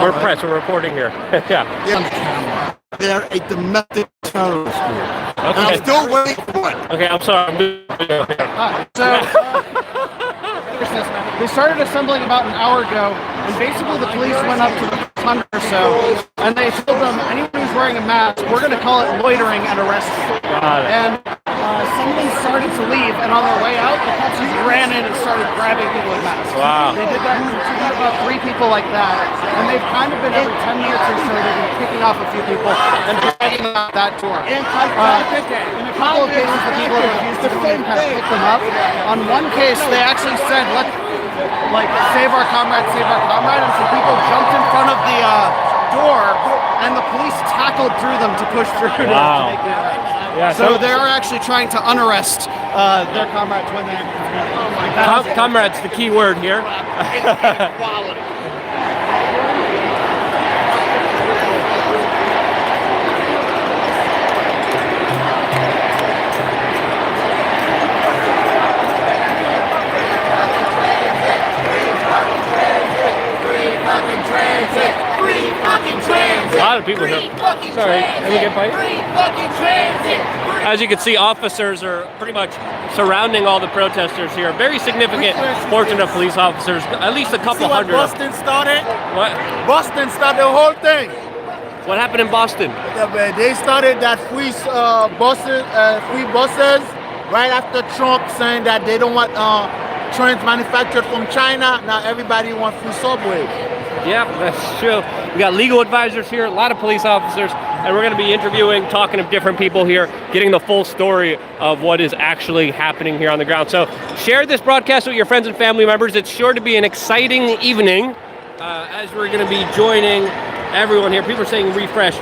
We're press. We're reporting here. Yeah. They're a domestic terrorist group. Okay. And I'm still waiting for it. Okay, I'm sorry. They started assembling about an hour ago, and basically the police went up to the 100 or so, and they told them, anyone who's wearing a mask, we're going to call it loitering and arrest you. Got it. And some of them started to leave, and on their way out, the cops just ran in and started grabbing people with masks. Wow. They did that to about 3 people like that, and they've kind of been every 10 minutes or so, they've been picking off a few people and dragging them out that door. In a couple of cases, the people have refused to come in and kind of pick them up. On one case, they actually said, let's save our comrade, and some people jumped in front of the door, and the police tackled through them to push through to make the arrest. Yeah, so they are actually trying to unarrest their comrades when they comrades, the key word here. A lot of people here. Sorry, let me get by. As you can see, officers are pretty much surrounding all the protesters here. Very significant portion of police officers, at least a couple hundred. Boston started? What? Boston started the whole thing. What happened in Boston? They started that free buses right after Trump saying that they don't want trains manufactured from China. Now everybody wants free subways. Yeah, that's true. We got legal advisors here, a lot of police officers, and we're going to be interviewing, talking to different people here, getting the full story of what is actually happening here on the ground. So share this broadcast with your friends and family members. It's sure to be an exciting evening as we're going to be joining everyone here. People are saying refresh.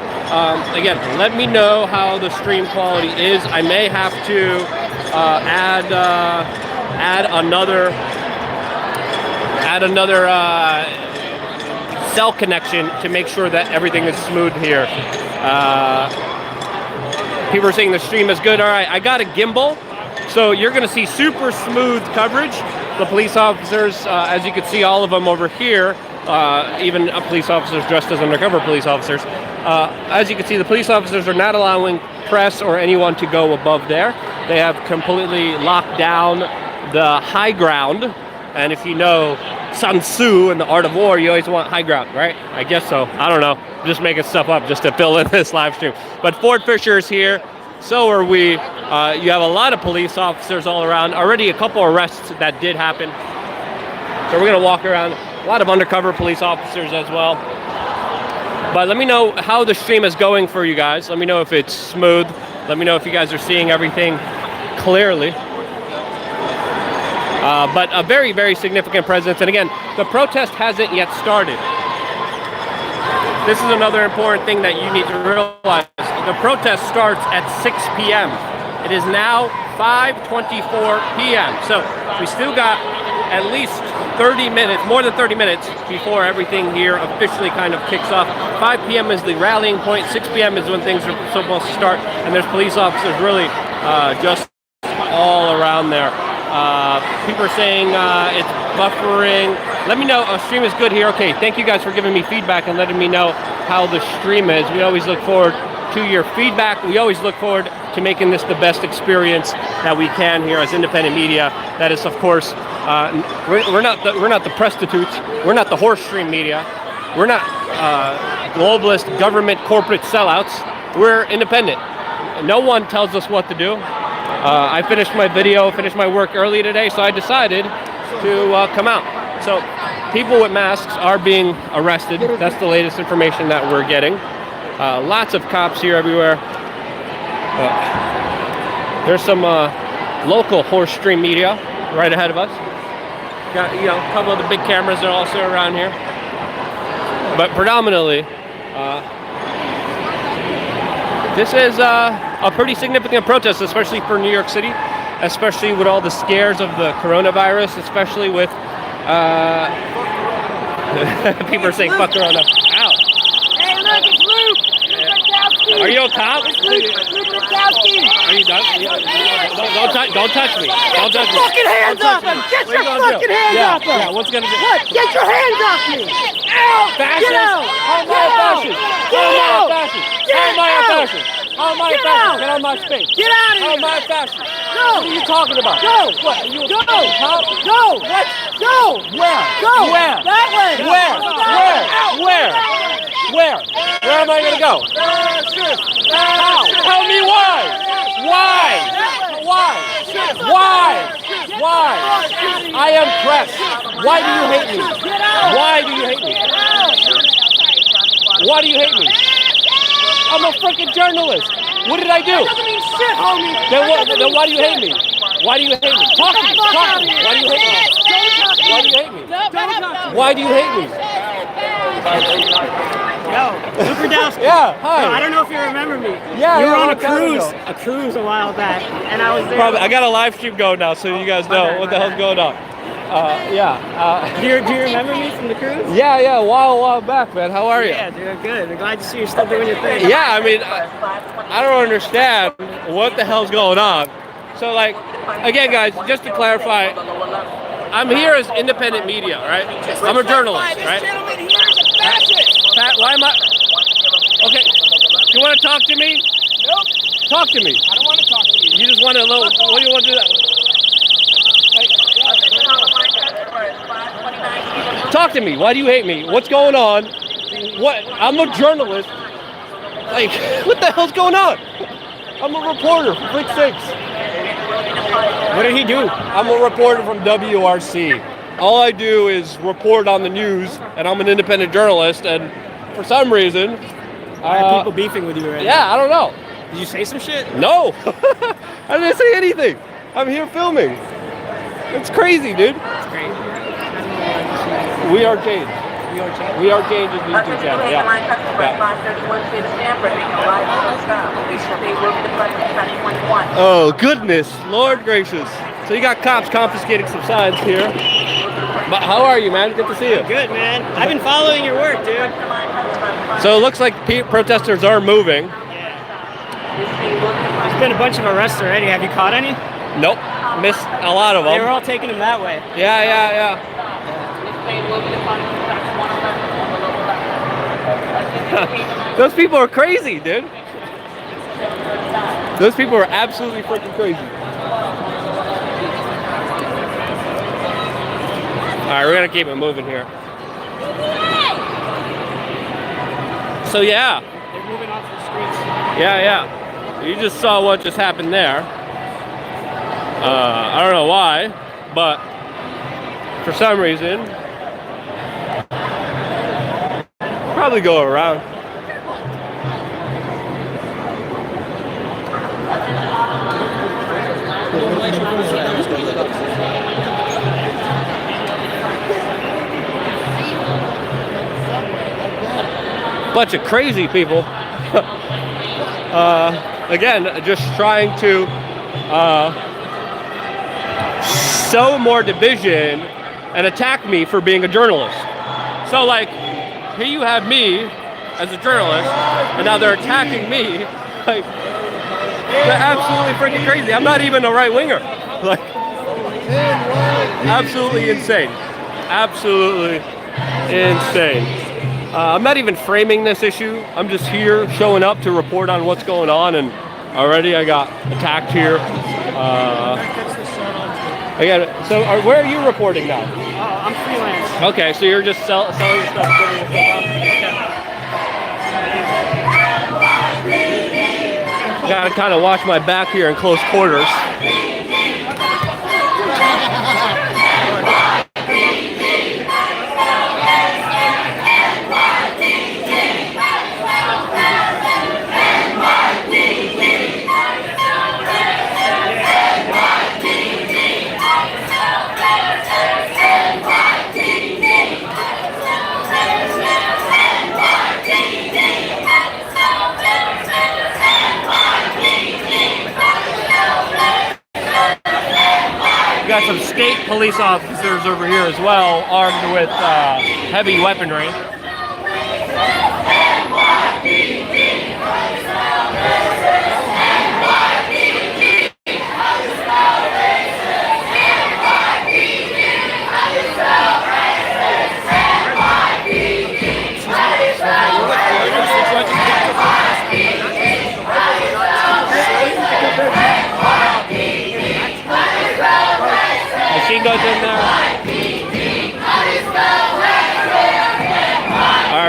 Again, let me know how the stream quality is. I may have to add another cell connection to make sure that everything is smooth here. People are saying the stream is good. All right, I got a gimbal, so you're going to see super smooth coverage. The police officers, as you can see, all of them over here, even police officers dressed as undercover police officers. As you can see, the police officers are not allowing press or anyone to go above there. They have completely locked down the high ground, and if you know Sun Tzu in The Art of War, you always want high ground, right? I guess so. I don't know. I'm just making stuff up just to fill in this live stream. But Ford Fisher is here. So are we. You have a lot of police officers all around. Already a couple arrests that did happen. So we're going to walk around. A lot of undercover police officers as well. But let me know how the stream is going for you guys. Let me know if it's smooth. Let me know if you guys are seeing everything clearly. But a very, very significant presence. And again, the protest hasn't yet started. This is another important thing that you need to realize. The protest starts at 6 p.m. It is now 5:24 p.m. So we still got at least 30 minutes, more than 30 minutes before everything here officially kind of kicks off. 5 p.m. is the rallying point. 6 p.m. is when things are supposed to start. And there's police officers really just all around there. People are saying it's buffering. Let me know. Stream is good here. Okay, thank you guys for giving me feedback and letting me know how the stream is. We always look forward to your feedback. We always look forward to making this the best experience that we can here as independent media. That is, of course, we're not the prostitutes. We're not the horse stream media. We're not globalist government corporate sellouts. We're independent. No one tells us what to do. I finished my video, finished my work early today, so I decided to come out. So people with masks are being arrested. That's the latest information that we're getting. Lots of cops here everywhere. There's some local horse stream media right ahead of us. Got, you know, a couple of the big cameras are also around here. But predominantly, this is a pretty significant protest, especially for New York City, especially with all the scares of the coronavirus, especially with people are saying fuck corona. Ow. Hey, look, it's Luke! Are you a cop? Luke Rudkowski. Are you done? Don't touch me. Don't touch me. Fucking hands off him. Get What are your you gonna do? fucking hands Yeah, off him. yeah, what's gonna do? What? Get your hands off me. Ow. Fascist? Get out. How am I Get a out. fascist? Get How am I a out. fascist? Get How am I a out. fascist? How am I a Get fascist? out. Get out of my space. Get out of How here. am I a fascist? Go. What are you talking about? Go. What? Are you a Go. cop? Go. What? Go. Where? Go. Where? That way. Where? Where? Where? Where am I gonna go? How? Tell me why? Why? Why? Why? Why? I am pressed. Why do you hate me? Why do you hate me? Why do you hate me? I'm a freaking journalist. What did I do? Doesn't mean shit, homie. Then why do you hate me? Why do you hate me? Talk to me. Talk to me. Why do you hate me? Why do you hate me? Why do you hate me? Yo, Luke Rudkowski. Yeah, hi. I don't know if you remember me. Yeah, you were yeah, on long time ago. a cruise a while back, and I was there. Probably. I got a live stream going now, so you guys know what the hell's going on. Do you remember me from the cruise? Yeah, a while back, man. How are you? Yeah, dude, I'm good. I'm glad to see you're still doing your thing. Yeah, I mean, I don't understand what the hell's going on. So, like, again, guys, just to clarify, I'm here as independent media, right? I'm a journalist, right? Pat, why am I? Okay, you want to talk to me? Nope. Talk to me. I don't want to talk to you. You just want a little. What do you want to do? Talk to me. Why do you hate me? What's going on? What? I'm a journalist. Like, what the hell's going on? I'm a reporter, for frick's sakes. What did he do? I'm a reporter from WRC. All I do is report on the news, and I'm an independent journalist, and for some reason... Why are people beefing with you already? Yeah, I don't know. Did you say some shit? No! I didn't say anything. I'm here filming. It's crazy, dude. It's crazy. We Are Change. We Are Change is the YouTube channel. Yeah. Oh, goodness. Lord gracious. So you got cops confiscating some signs here. But how are you, man? Good to see you. Good, man. I've been following your work, dude. So it looks like protesters are moving. There's been a bunch of arrests already. Have you caught any? Nope. Missed a lot of them. They were all taking them that way. Yeah. Those people are crazy, dude. Those people are absolutely freaking crazy. All right, we're gonna keep it moving here. So yeah. They're moving onto the streets. Yeah. You just saw what just happened there. I don't know why, but for some reason, probably go around. Bunch of crazy people. Again, just trying to sow more division and attack me for being a journalist. So, like, here you have me as a journalist, and now they're attacking me. Like, they're absolutely freaking crazy. I'm not even a right winger. Like, absolutely insane. Absolutely insane. I'm not even framing this issue. I'm just here showing up to report on what's going on, and already I got attacked here. Again, so where are you reporting now? Oh, I'm freelance. Okay, so you're just selling stuff, putting your stuff up. Gotta kind of watch my back here in close quarters. Got some state police officers over here as well, armed with heavy weaponry.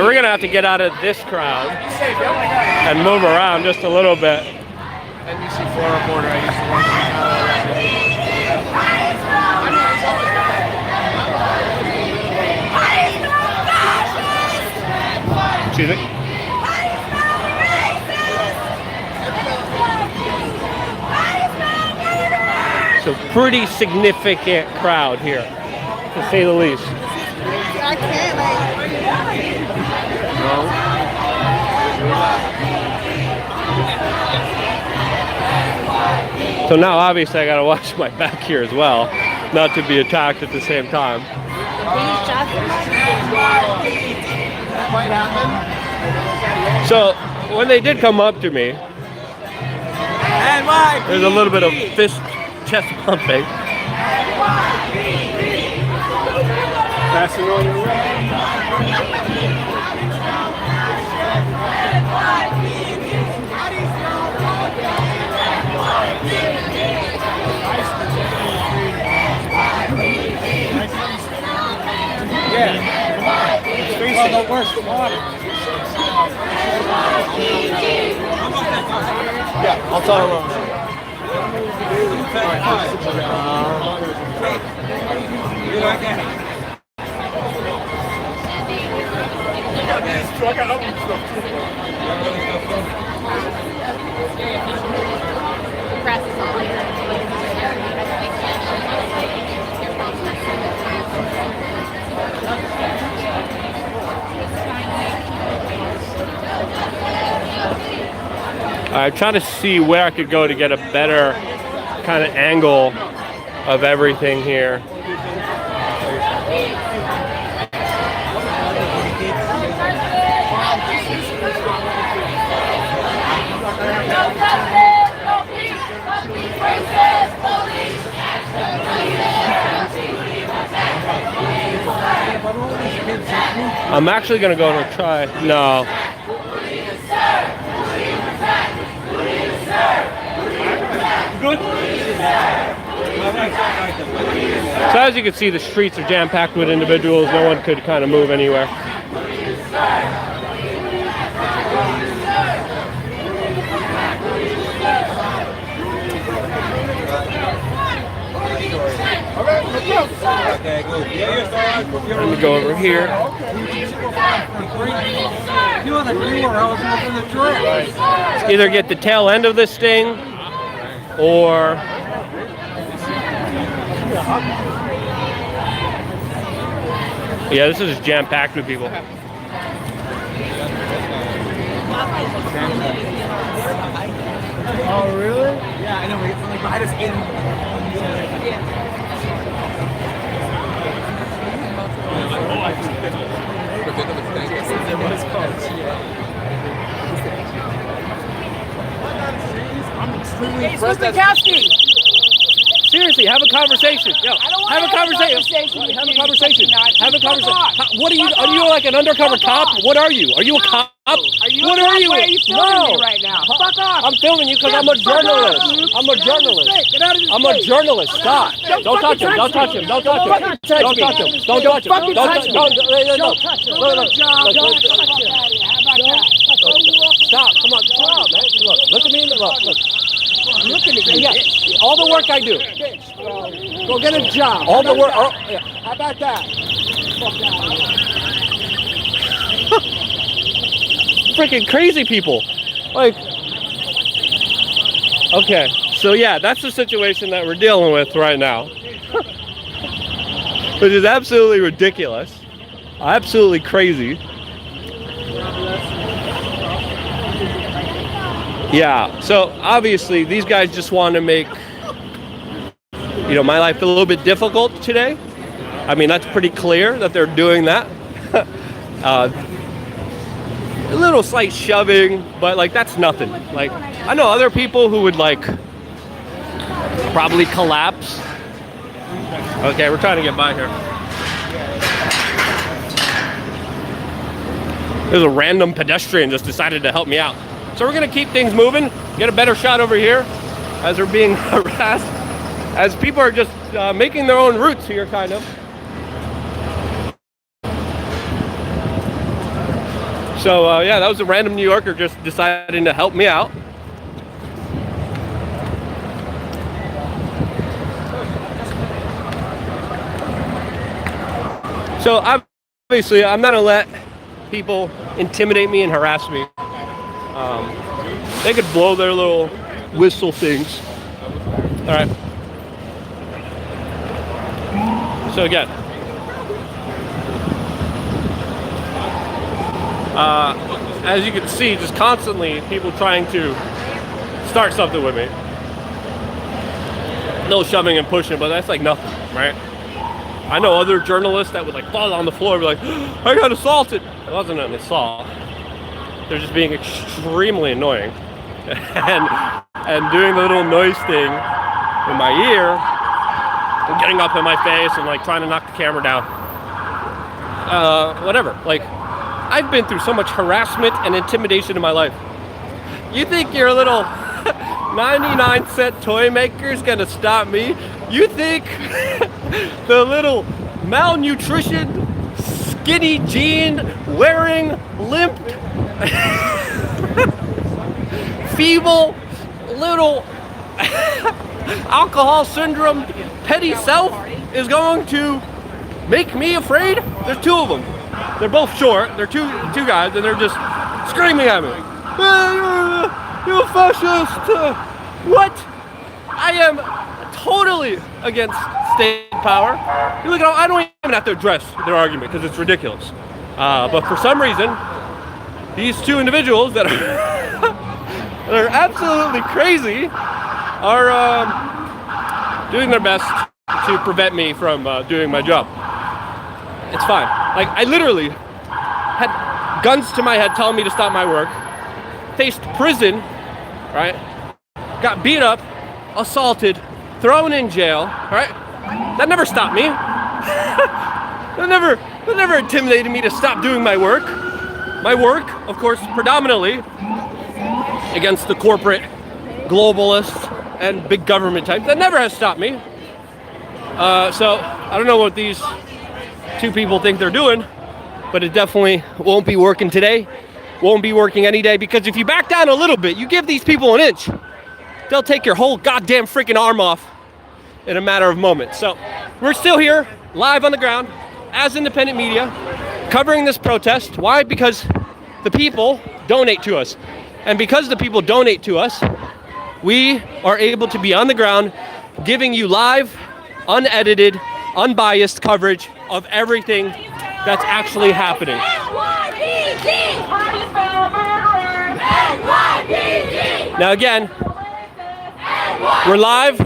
right, we're gonna have to get out of this crowd and move around just a little bit. NBC4 reporter. I used to work Excuse me. So pretty significant crowd here, to say the least. I can't, So now obviously I gotta watch my back here as well, not to be attacked at the same time. So when they did come up to me, there's a little bit of fist chest pumping. Passing on your way. Yeah. The worst water. Yeah, I'll tell her. I'm trying to see where I could go to get a better kind of angle of everything here. I'm actually gonna go and try. No. So as you can see, the streets are jam-packed with individuals. No one could kind of move anywhere. Let me go over here. Either get the tail end of this thing, or yeah, this is jam-packed with people. Oh, really? Yeah, I know. I just ate Hey, Switkowski! Seriously, have a conversation. Yo, I don't want have a conversation. Have a conversation. Have a conversation. What are you? Are you like an undercover cop? What are you? Are you a cop? Are you What a cop? are you? Why are you filming me No. right now? Fuck off! I'm filming you because I'm a journalist. I'm a journalist. Get out of this I'm a state. journalist. Stop. Don't touch him. Don't touch him. Don't touch him. Don't touch him. Don't touch him. Don't touch him. Fucking Don't touch touch me. him. Don't touch him. Look, look, look, Don't look, touch him. How about that? Stop. Come on. Stop, man. Look at me. Look. I'm looking at you. Yeah. All the work I do. Go get a job. All the work. Yeah. How about that? Fuck out. Freaking crazy people. Like, okay, so yeah, that's the situation that we're dealing with right now. Which is absolutely ridiculous. Absolutely crazy. Yeah, so obviously these guys just want to make, you know, my life a little bit difficult today. I mean, that's pretty clear that they're doing that. A little slight shoving, but like that's nothing. Like, I know other people who would like probably collapse. Okay, we're trying to get by here. There's a random pedestrian just decided to help me out. So we're gonna keep things moving, get a better shot over here as we're being harassed, as people are just making their own routes here, kind of. So yeah, that was a random New Yorker just deciding to help me out. So obviously, I'm not gonna let people intimidate me and harass me. They could blow their little whistle things. All right. So again, as you can see, just constantly people trying to start something with me. No shoving and pushing, but that's like nothing, right? I know other journalists that would like fall on the floor and be like, I got assaulted. It wasn't an assault. They're just being extremely annoying. and doing the little noise thing in my ear and getting up in my face and like trying to knock the camera down. Whatever. Like, I've been through so much harassment and intimidation in my life. You think your little 99-cent toy maker is gonna stop me? You think the little malnutrition, skinny jean wearing, limp, feeble, little alcohol syndrome, petty self is going to make me afraid? There's two of them. They're both short. They're two guys, and they're just screaming at me. You're a fascist. What? I am totally against state power. You look at I don't even have to address their argument because it's ridiculous. But for some reason, these two individuals that are absolutely crazy are doing their best to prevent me from doing my job. It's fine. Like, I literally had guns to my head telling me to stop my work, faced prison, right? Got beat up, assaulted, thrown in jail, right? That never stopped me. that never intimidated me to stop doing my work. My work, of course, predominantly against the corporate, globalists, and big government types. That never has stopped me. So I don't know what these two people think they're doing, but it definitely won't be working today. Won't be working any day, because if you back down a little bit, you give these people an inch, they'll take your whole goddamn freaking arm off in a matter of moments. So we're still here, live on the ground, as independent media, covering this protest. Why? Because the people donate to us. And because the people donate to us, we are able to be on the ground, giving you live, unedited, unbiased coverage of everything that's actually happening. Now again, we're live,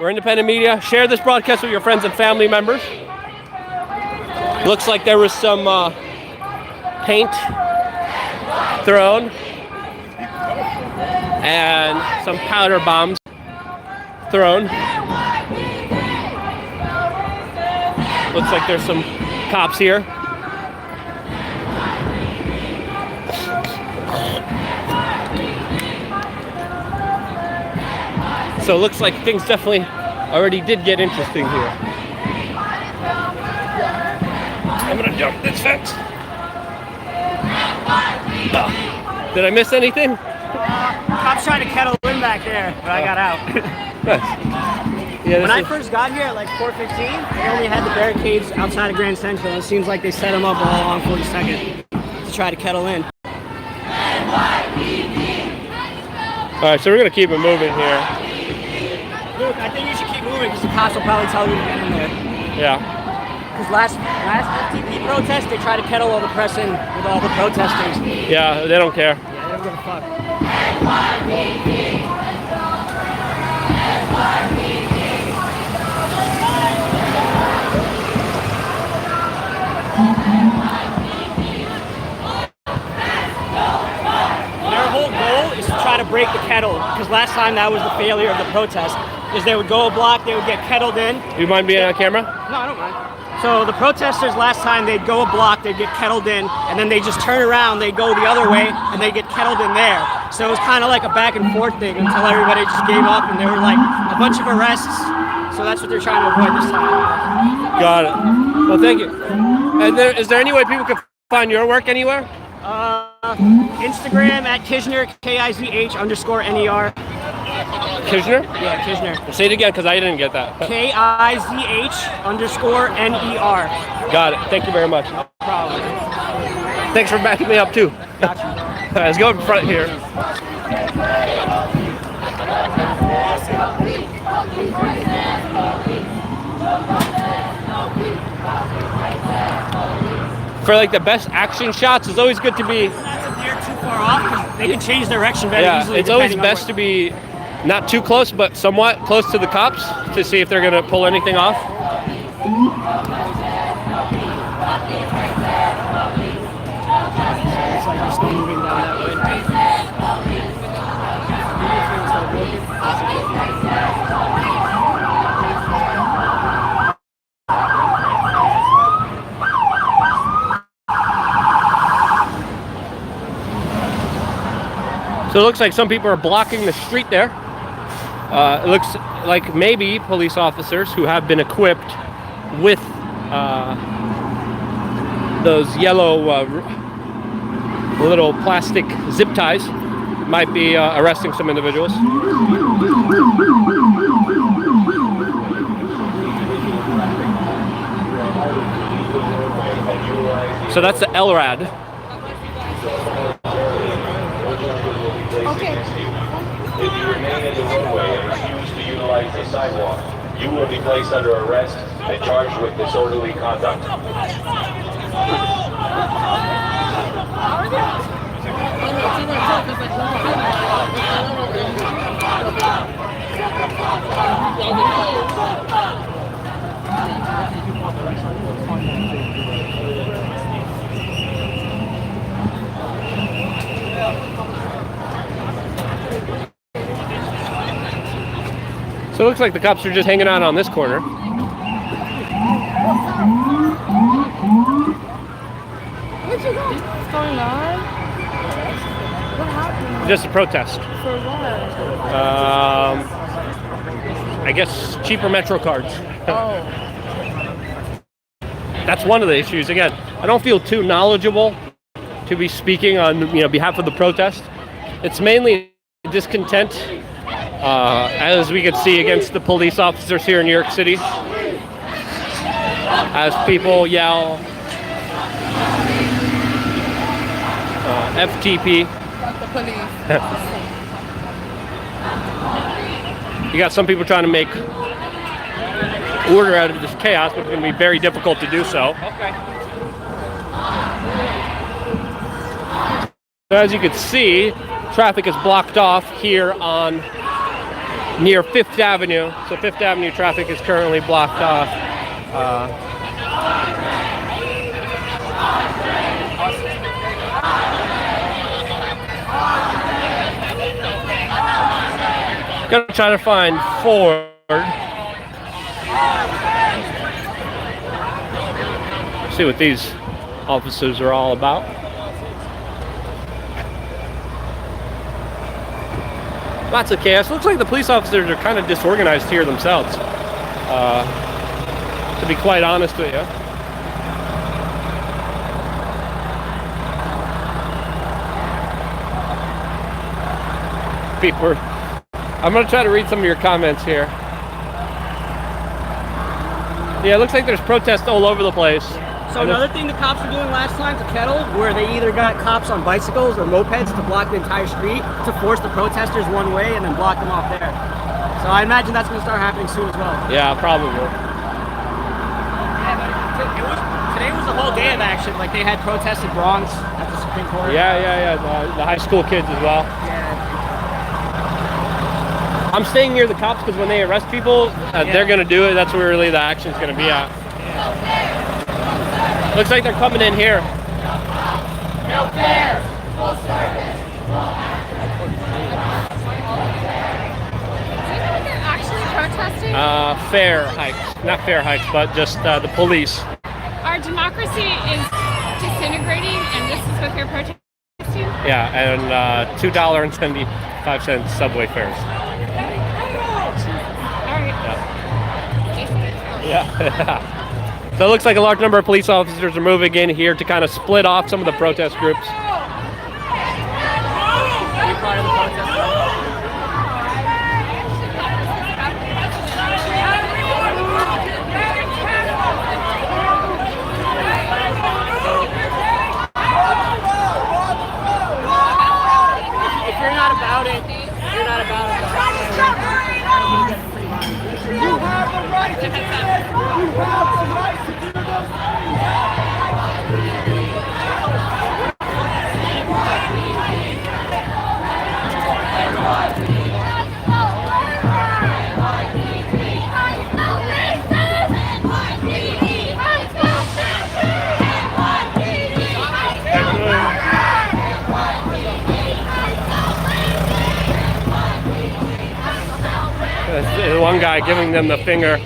we're independent media. Share this broadcast with your friends and family members. Looks like there was some paint thrown and some powder bombs thrown. Looks like there's some cops here. So it looks like things definitely already did get interesting here. I'm gonna jump this fence. Did I miss anything? Cops trying to kettle in back there, but I got out. Nice. Yeah, When I first got here at like 4:15, they only had the barricades outside of Grand Central. It seems like they set them up all along 42nd to try to kettle in. All right, so we're gonna keep it moving here. Luke, I think you should keep moving because the cops will probably tell you to get in there. Yeah. Because last FTP protest, they tried to kettle all the press in with all the protesters. Yeah, they don't care. Yeah, they don't give a fuck. Their whole goal is to try to break the kettle, because last time that was the failure of the protest, is they would go a block, they would get kettled in. You mind being on camera? No, I don't mind. So the protesters last time, they'd go a block, they'd get kettled in, and then they just turn around, they go the other way, and they get kettled in there. So it was kind of like a back and forth thing until everybody just gave up, and there were like a bunch of arrests. So that's what they're trying to avoid this time. Got it. Well, thank you. And is there any way people can find your work anywhere? Instagram at Kizner, KIZH_NER. Kisner? Yeah, Kizner. Say it again because I didn't get that. KIZH_NER. Got it. Thank you very much. Probably. Thanks for backing me up too. Got you. All right, let's go in front here. For like the best action shots, it's always good to be. That's if they're too far off, 'cause they can change direction very Yeah, easily. it's always depending on best to be not too close, but somewhat close to the cops to see if they're gonna pull anything off. It's like they're still moving down that way. So it looks like some people are blocking the street there. It looks like maybe police officers who have been equipped with those yellow little plastic zip ties might be arresting some individuals. So that's the LRAD. If you remain in the roadway and refuse to utilize the sidewalk, you will be placed under arrest and charged with disorderly conduct. So it looks like the cops are just hanging out on this corner. What's going on? What happened? Just a protest. For what? I guess cheaper Metro cards. Oh. That's one of the issues. Again, I don't feel too knowledgeable to be speaking on behalf of the protest. It's mainly discontent, as we could see, against the police officers here in New York City, as people yell FTP. The police. You got some people trying to make order out of this chaos, but it's going to be very difficult to do so. So as you can see, traffic is blocked off here on near Fifth Avenue. So Fifth Avenue traffic is currently blocked off. Gonna try to find Ford. See what these officers are all about. Lots of chaos. Looks like the police officers are kind of disorganized here themselves, to be quite honest with you. People are, I'm going to try to read some of your comments here. Yeah, it looks like there's protests all over the place. So another thing the cops were doing last time to Kettle, where they either got cops on bicycles or mopeds to block the entire street to force the protesters one way and then block them off there. So I imagine that's going to start happening soon as well. Yeah, probably. Today was the whole day of action. Like they had protests in Bronx at the Supreme Court. Yeah. The high school kids as well. Yeah. I'm staying near the cops because when they arrest people, they're going to do it. That's where really the action's going to be at. Looks like they're coming in here. No fair. Full service. Do you know what they're actually protesting? Fair hikes. Not fair hikes, but just the police. Our democracy is disintegrating, and this is what they're protesting? Yeah, and $2.75 subway fares. All right. Yeah. So it looks like a large number of police officers are moving in here to kind of split off some of the protest groups. If you're not about it, you're not about it. You have the right to do this. You have the right to do There's one guy giving them the finger.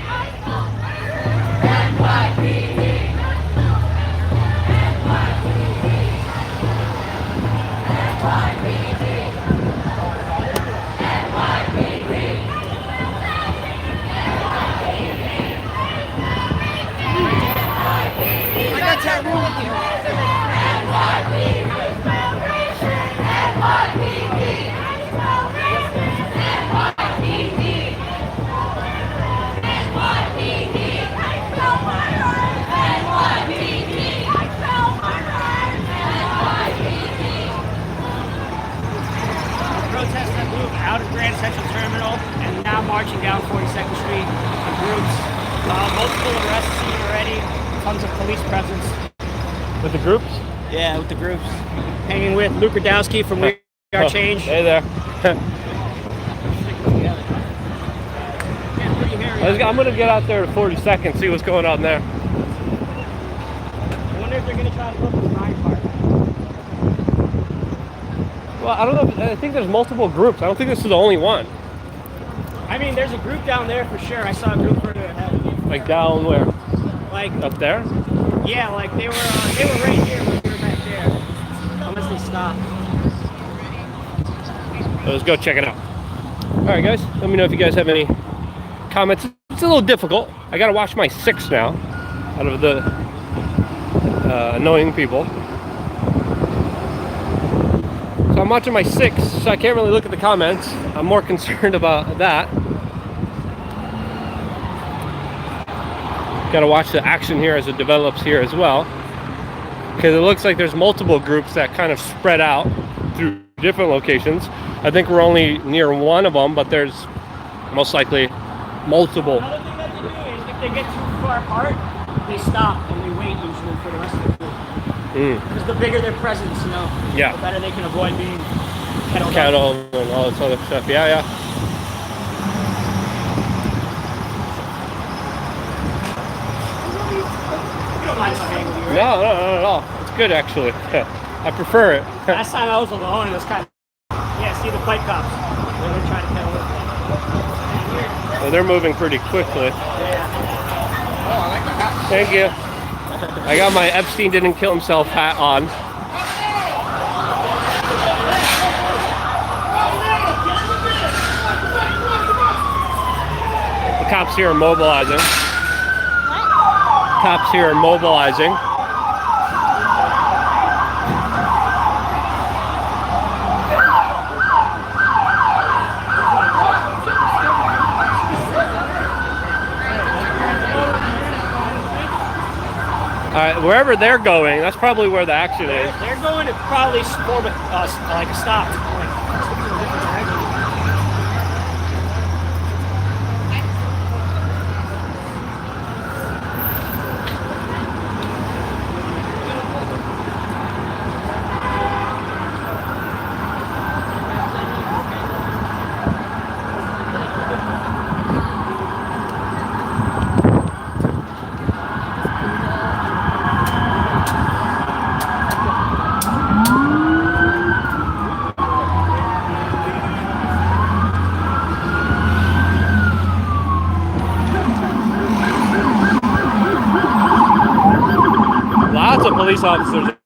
Protests that moved out of Grand Central Terminal and now marching down 42nd Street in groups. Multiple arrests seen already. Tons of police presence. With the groups? Yeah, with the groups. Hanging with Luke Radowski from We Are Change. Hey there. I'm going to get out there to 42nd, see what's going on there. I wonder if they're going to try to go for the Ryan Park. Well, I don't know. I think there's multiple groups. I don't think this is the only one. I mean, there's a group down there for sure. I saw a group further ahead. Like down where? Like Up there? yeah, like they were right here, but we were back there. Unless they stopped. Let's go check it out. All right, guys. Let me know if you guys have any comments. It's a little difficult. I got to watch my 6 now out of the annoying people. So I'm watching my 6, so I can't really look at the comments. I'm more concerned about that. Got to watch the action here as it develops here as well, because it looks like there's multiple groups that kind of spread out through different locations. I think we're only near one of them, but there's most likely multiple. Another thing that they do is if they get too far apart, they stop and they wait usually for the rest of the group. Because the bigger their presence, you know, Yeah. the better they can avoid being kettled up. Cattle and all this other stuff. Yeah, yeah. You don't mind if I hang with you, right? No, not at all. It's good actually. I prefer it. Last time I was alone, it was kind of, yeah, see the fight cops. They're trying to kettle up. Well, they're moving pretty quickly. Yeah. Thank you. I got my Epstein didn't kill himself hat on. The cops here are mobilizing. Cops here are mobilizing. Wherever they're going, that's probably where the action is. They're going to probably form like a stop. Lots of police officers.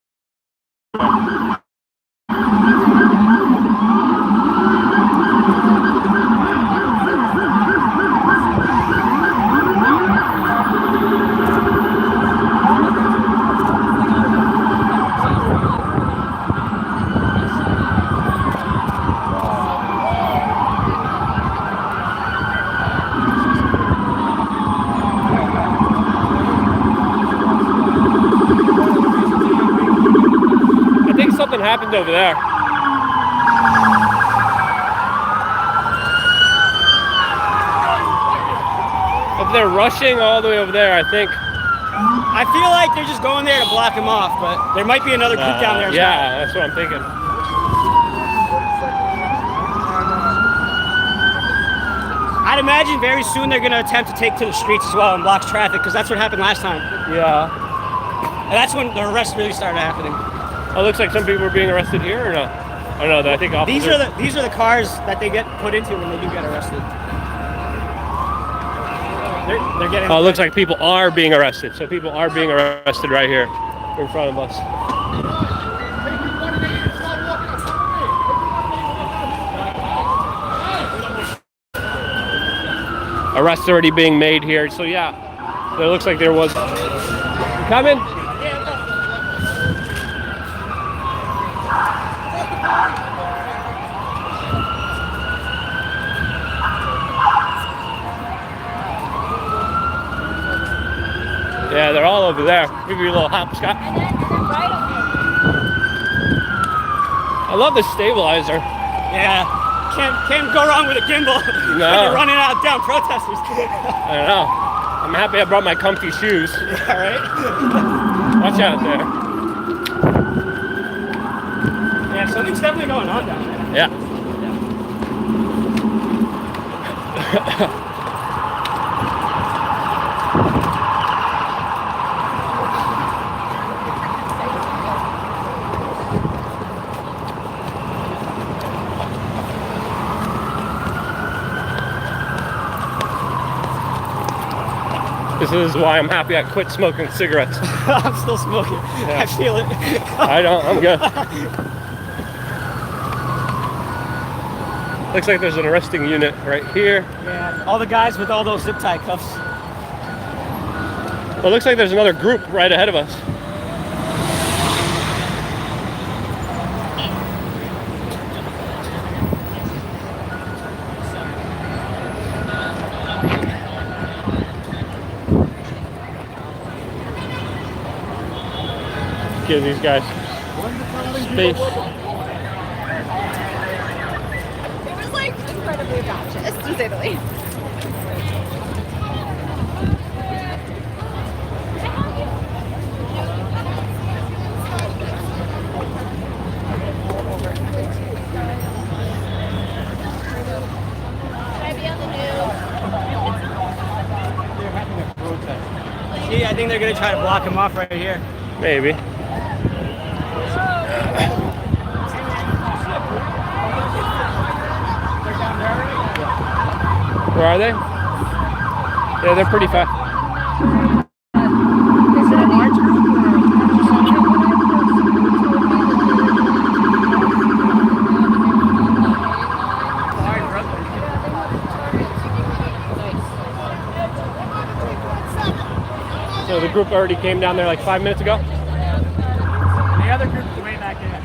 Nothing happened over there. If they're rushing all the way over there, I think. I feel like they're just going there to block him off, but there might be another group down there as well. Yeah, that's what I'm thinking. I'd imagine very soon they're going to attempt to take to the streets as well and block traffic, because that's what happened last time. Yeah. And that's when the arrests really started happening. Oh, it looks like some people are being arrested here, or no? Oh no, I think officers. These are the cars that they get put into when they do get arrested. They're getting. Oh, it looks like people are being arrested. So people are being arrested right here in front of us. Arrests already being made here. So yeah, it looks like there was. Coming? Yeah, they're all over there. Give you a little hop, Scott. I love the stabilizer. Yeah, can't go wrong with a gimbal. No. When you're running out down protesters. I don't know. I'm happy I brought my comfy shoes. All right. Watch out there. Yeah, something's definitely going on down there. Yeah. This is why I'm happy I quit smoking cigarettes. I'm still smoking. Yeah. I feel it. I don't, I'm good. Looks like there's an arresting unit right here. Yeah, all the guys with all those zip tie cuffs. Well, it looks like there's another group right ahead of us. Give these guys space. It was like incredibly obnoxious, to say the least. See, I think they're gonna try to block him off right here. Maybe. Where are they? Yeah, they're pretty fast. Is it a large group So the group already came down there like 5 minutes ago? The other group is way back there.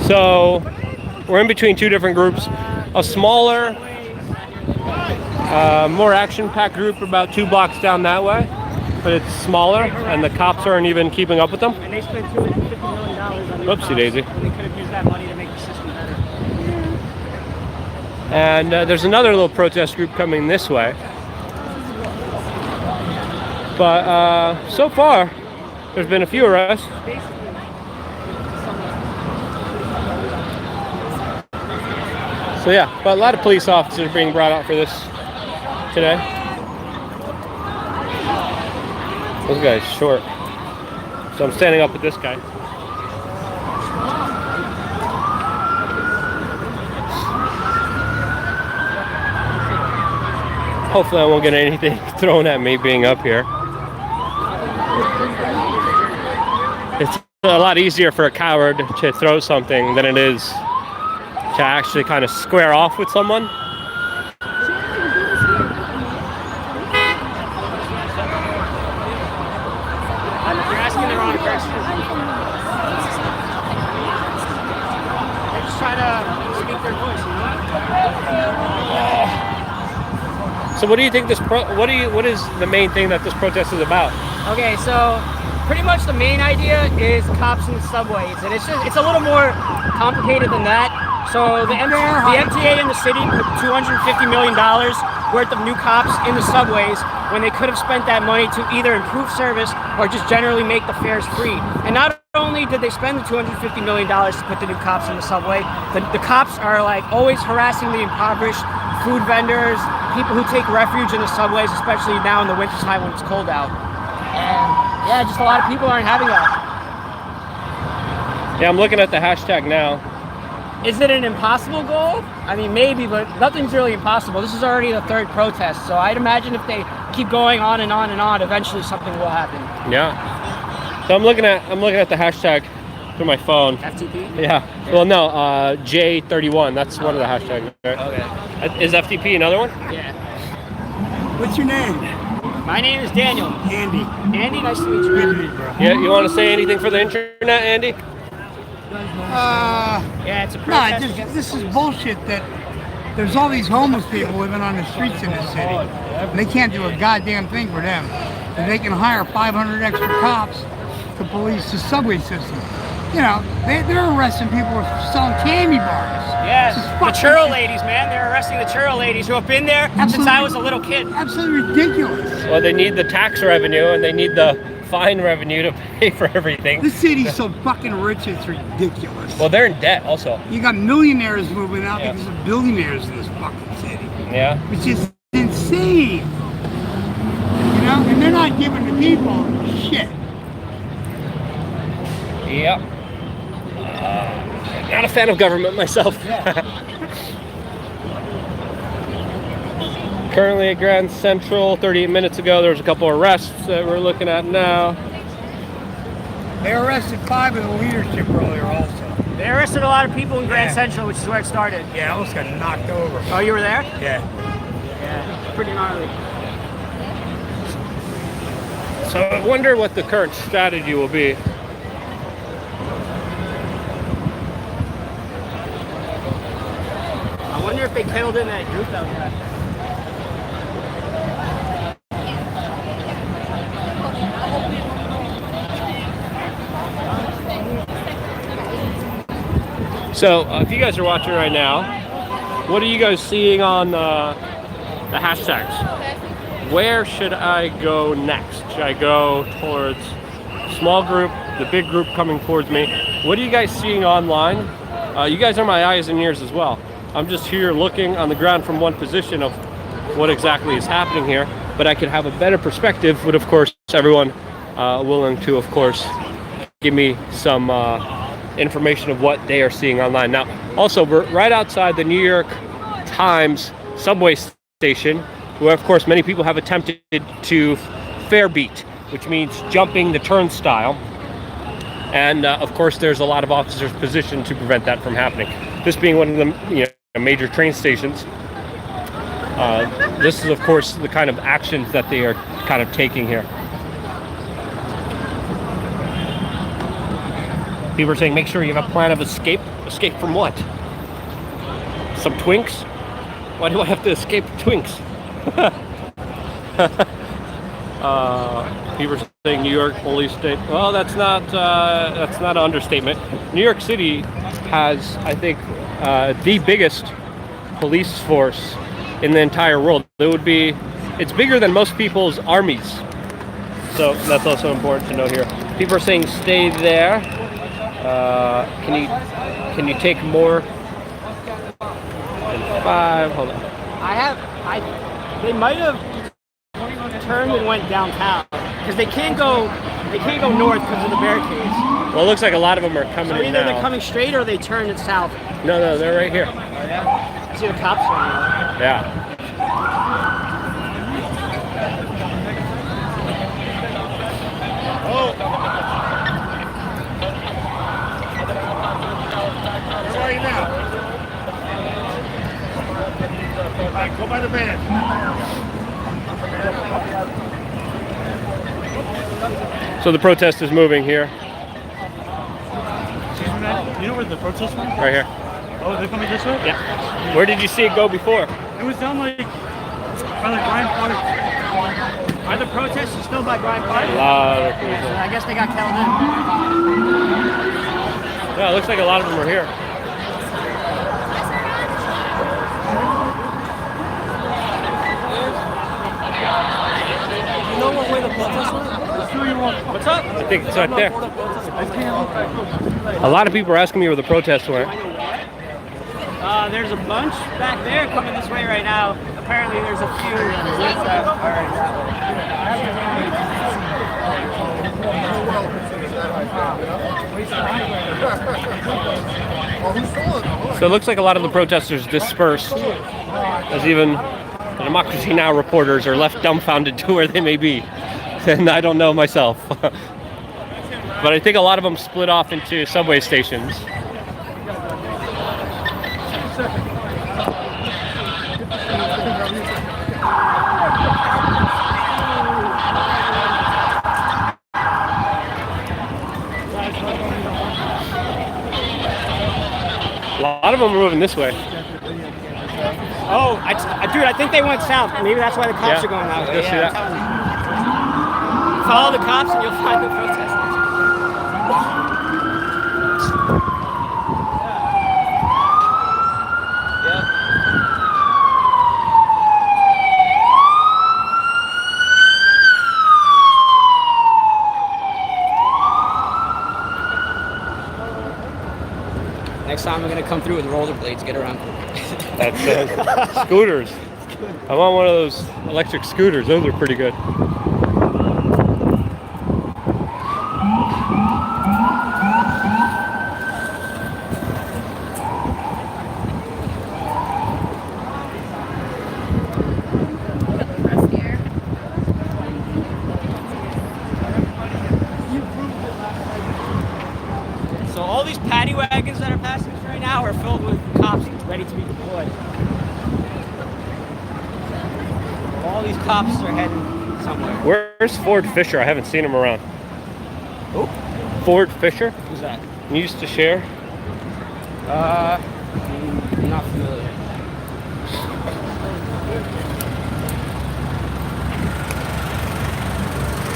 So we're in between two different groups. A smaller, more action-packed group about 2 blocks down that way, but it's smaller and the cops aren't even keeping up with them. And they spent $250 million on their Whoopsie daisy. cops, and they could have used that money to make the system better. And there's another little protest group coming this way. But so far, there's been a few arrests. So yeah, but a lot of police officers being brought out for this today. This guy's short. So I'm standing up with this guy. Hopefully I won't get anything thrown at me being up here. It's a lot easier for a coward to throw something than it is to actually kind of square off with someone. You're asking the wrong person. They just try to speak their voice, you know? So what do you think what is the main thing that this protest is about? Okay, so pretty much the main idea is cops in the subways, and it's a little more complicated than that. So the MTA and the city put $250 million worth of new cops in the subways when they could have spent that money to either improve service or just generally make the fares free. And not only did they spend the $250 million to put the new cops in the subway, the cops are like always harassing the impoverished, food vendors, people who take refuge in the subways, especially now in the wintertime when it's cold out. And yeah, just a lot of people aren't having that. Yeah, I'm looking at the hashtag now. Is it an impossible goal? I mean, maybe, but nothing's really impossible. This is already the third protest, so I'd imagine if they keep going on and on and on, eventually something will happen. Yeah. So I'm looking at the hashtag through my phone. FTP? Yeah. Well, no, J31. That's one of the hashtags. Right? Okay. Is FTP another one? Yeah. What's your name? My name is Daniel. Andy. Andy, nice to meet you. Good to meet you, bro. Yeah. You want to say anything for the internet, Andy? Yeah, it's a No, protest. against this the is police. bullshit that there's all these homeless people living on the streets in this city. And they can't do a goddamn thing for them. And they can hire 500 extra cops to police the subway system. You know, they're arresting people for selling candy bars. Yeah, This is the fucking churro shit. ladies, man. They're arresting the churro ladies who have been there since I was a little kid. Absolutely ridiculous. Well, they need the tax revenue and they need the fine revenue to pay for everything. This city's so fucking rich, it's ridiculous. Well, they're in debt also. You got millionaires moving out Yeah. because of billionaires in this fucking city. Yeah. Which is insane. You know, and they're not giving the people shit. Yep. Not a fan of government myself. Currently at Grand Central, 38 minutes ago, there was a couple arrests that we're looking at now. They arrested 5 of the leadership earlier also. They arrested a lot of people in Grand Yeah. Central, which is where it started. Yeah, I almost got knocked over. Oh, you were there? Yeah. Yeah, pretty gnarly. So I wonder what the current strategy will be. I wonder if they killed in that group that was there. So if you guys are watching right now, what are you guys seeing on the hashtags? Where should I go next? Should I go towards small group, the big group coming towards me? What are you guys seeing online? You guys are my eyes and ears as well. I'm just here looking on the ground from one position of what exactly is happening here, but I could have a better perspective with, of course, everyone willing to, of course, give me some information of what they are seeing online. Now, also, we're right outside the New York Times subway station, where, of course, many people have attempted to fare beat, which means jumping the turnstile. And, of course, there's a lot of officers positioned to prevent that from happening. This being one of the major train stations, this is, of course, the kind of actions that they are kind of taking here. People are saying, make sure you have a plan of escape. Escape from what? Some twinks? Why do I have to escape twinks? People are saying New York police state. Well, that's not an understatement. New York City has, I think, the biggest police force in the entire world. It's bigger than most people's armies. So that's also important to know here. People are saying stay there. Can you take more than 5? Hold on. They might have turned and went downtown because they can't go north because of the barricades. Well, it looks like a lot of them are coming So in either now. they're coming straight or they turn it south. No, they're right here. I see the cops running. Yeah. Where are you now? All right, go by the van. So the protest is moving here, You know where the protest went? right here. Oh, they're coming this way? Yeah. Where did you see it go before? It was down like by like Ryan Park. Are the protesters still by Bryant Park? A lot of Yeah, so people. I guess they got kettled in. Yeah, it looks like a lot of them are here. You know what way the protest went? What's up? I think it's right there. A lot of people are asking me where the protests went. There's a bunch back there coming this way right now. Apparently there's a few that are that way. So it looks like a lot of the protesters dispersed, as even the Democracy Now! Reporters are left dumbfounded to where they may be. And I don't know myself. But I think a lot of them split off into subway stations. A lot of them are moving this way. Oh, dude, I think they went south. Maybe that's why the cops Yeah, are going that way. let's go see Yeah, that. I'm telling you. Follow the cops and you'll find the protesters. Next time I'm gonna come through with rollerblades, get around. That's scooters. I want one of those electric scooters. Those are pretty good. So all these paddy wagons that are passing us right now are filled with cops ready to be deployed. All these cops are heading somewhere. Where's Ford Fisher? I haven't seen him around. Who? Ford Fisher? Who's that? You used to share? I'm not familiar.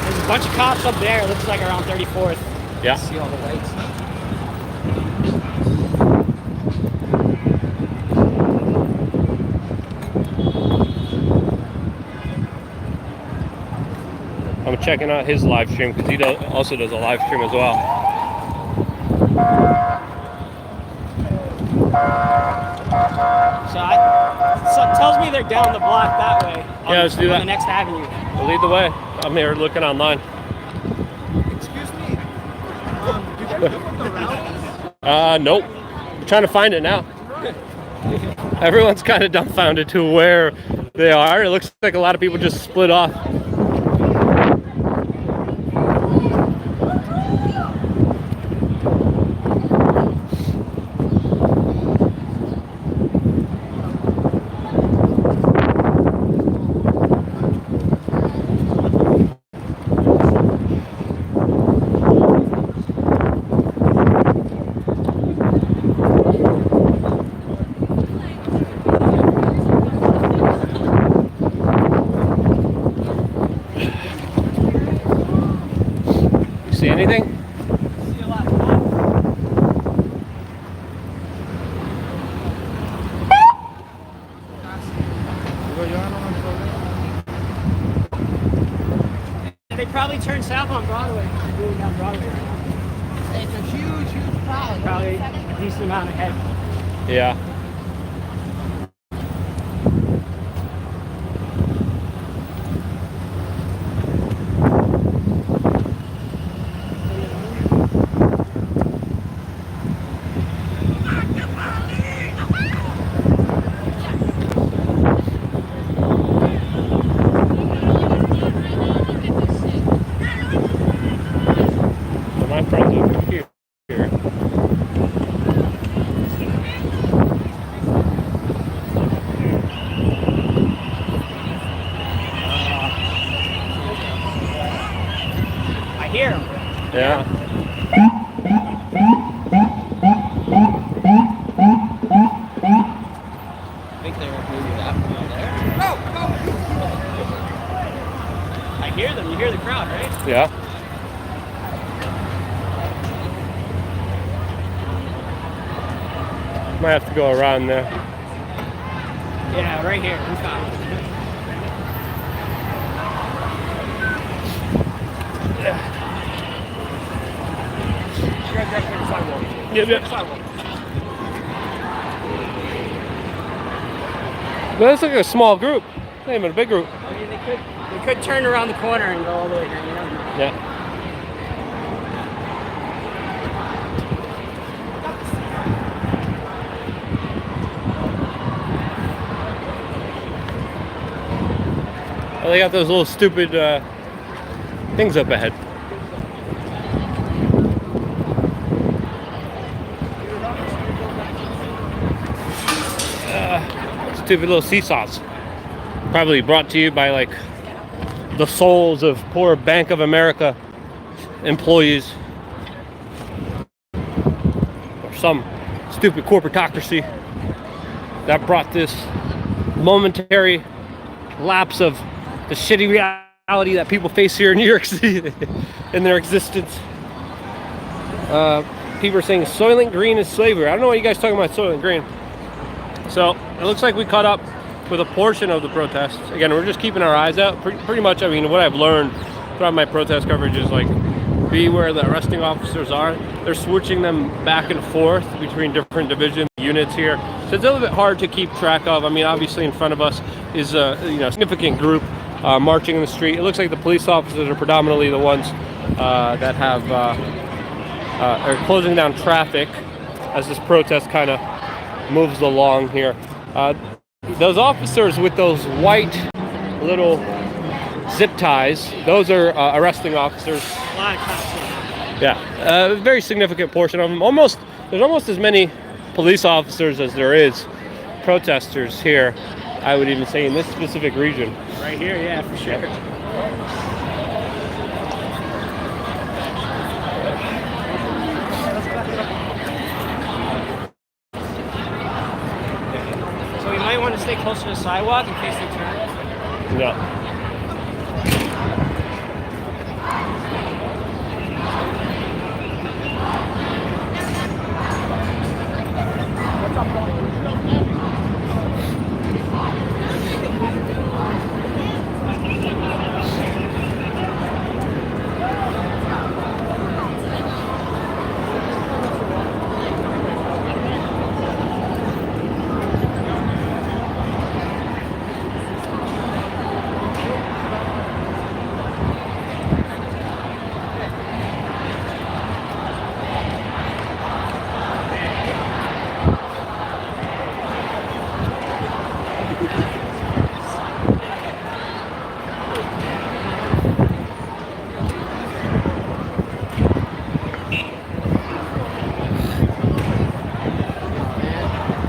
There's a bunch of cops up there. It looks like around 34th. Yeah. See all the lights. I'm checking out his live stream because he also does a live stream as well. So it tells me they're down the block that way. Yeah, let's do on that. the next avenue. We'll lead the way. I'm here looking online. Excuse me. Did you look at the route? Nope. We're trying to find it now. Everyone's kind of dumbfounded to where they are. It looks like a lot of people just split off. See anything? See a lot of cops. They probably turned south on Broadway. They're going down Broadway right now. It's a huge, huge crowd. Probably a decent amount ahead. Yeah. So my friends over here. I hear them. Yeah. I think they're maybe that there. Go, go. I Might have to go around there. Yeah, right here. We found it. Yep, yep. But that's like a small group. Not even a big group. I mean, they could turn around the corner and go all the way here. You never know. Yeah. Oh, they got those little stupid things up ahead. Stupid little seesaws. Probably brought to you by like the souls of poor Bank of America employees or some stupid corporatocracy that brought this momentary lapse of the shitty reality that people face here in New York City in their existence. People are saying Soylent Green is slavery. I don't know why you guys talking about Soylent Green. So it looks like we caught up with a portion of the protests. Again, we're just keeping our eyes out. Pretty much, I mean, what I've learned throughout my protest coverage is like, be where the arresting officers are. They're switching them back and forth between different division units here. So it's a little bit hard to keep track of. I mean, obviously in front of us is a significant group marching in the street. It looks like the police officers are predominantly the ones that have are closing down traffic as this protest kind of moves along here. Those officers with those white little zip ties, those are arresting officers. A lot of cops here. Yeah, a very significant portion of them. There's almost as many police officers as there is protesters here, I would even say, in this specific region. Right here, yeah, for sure. So we might want to stay closer to the sidewalk in case they turn. Yeah.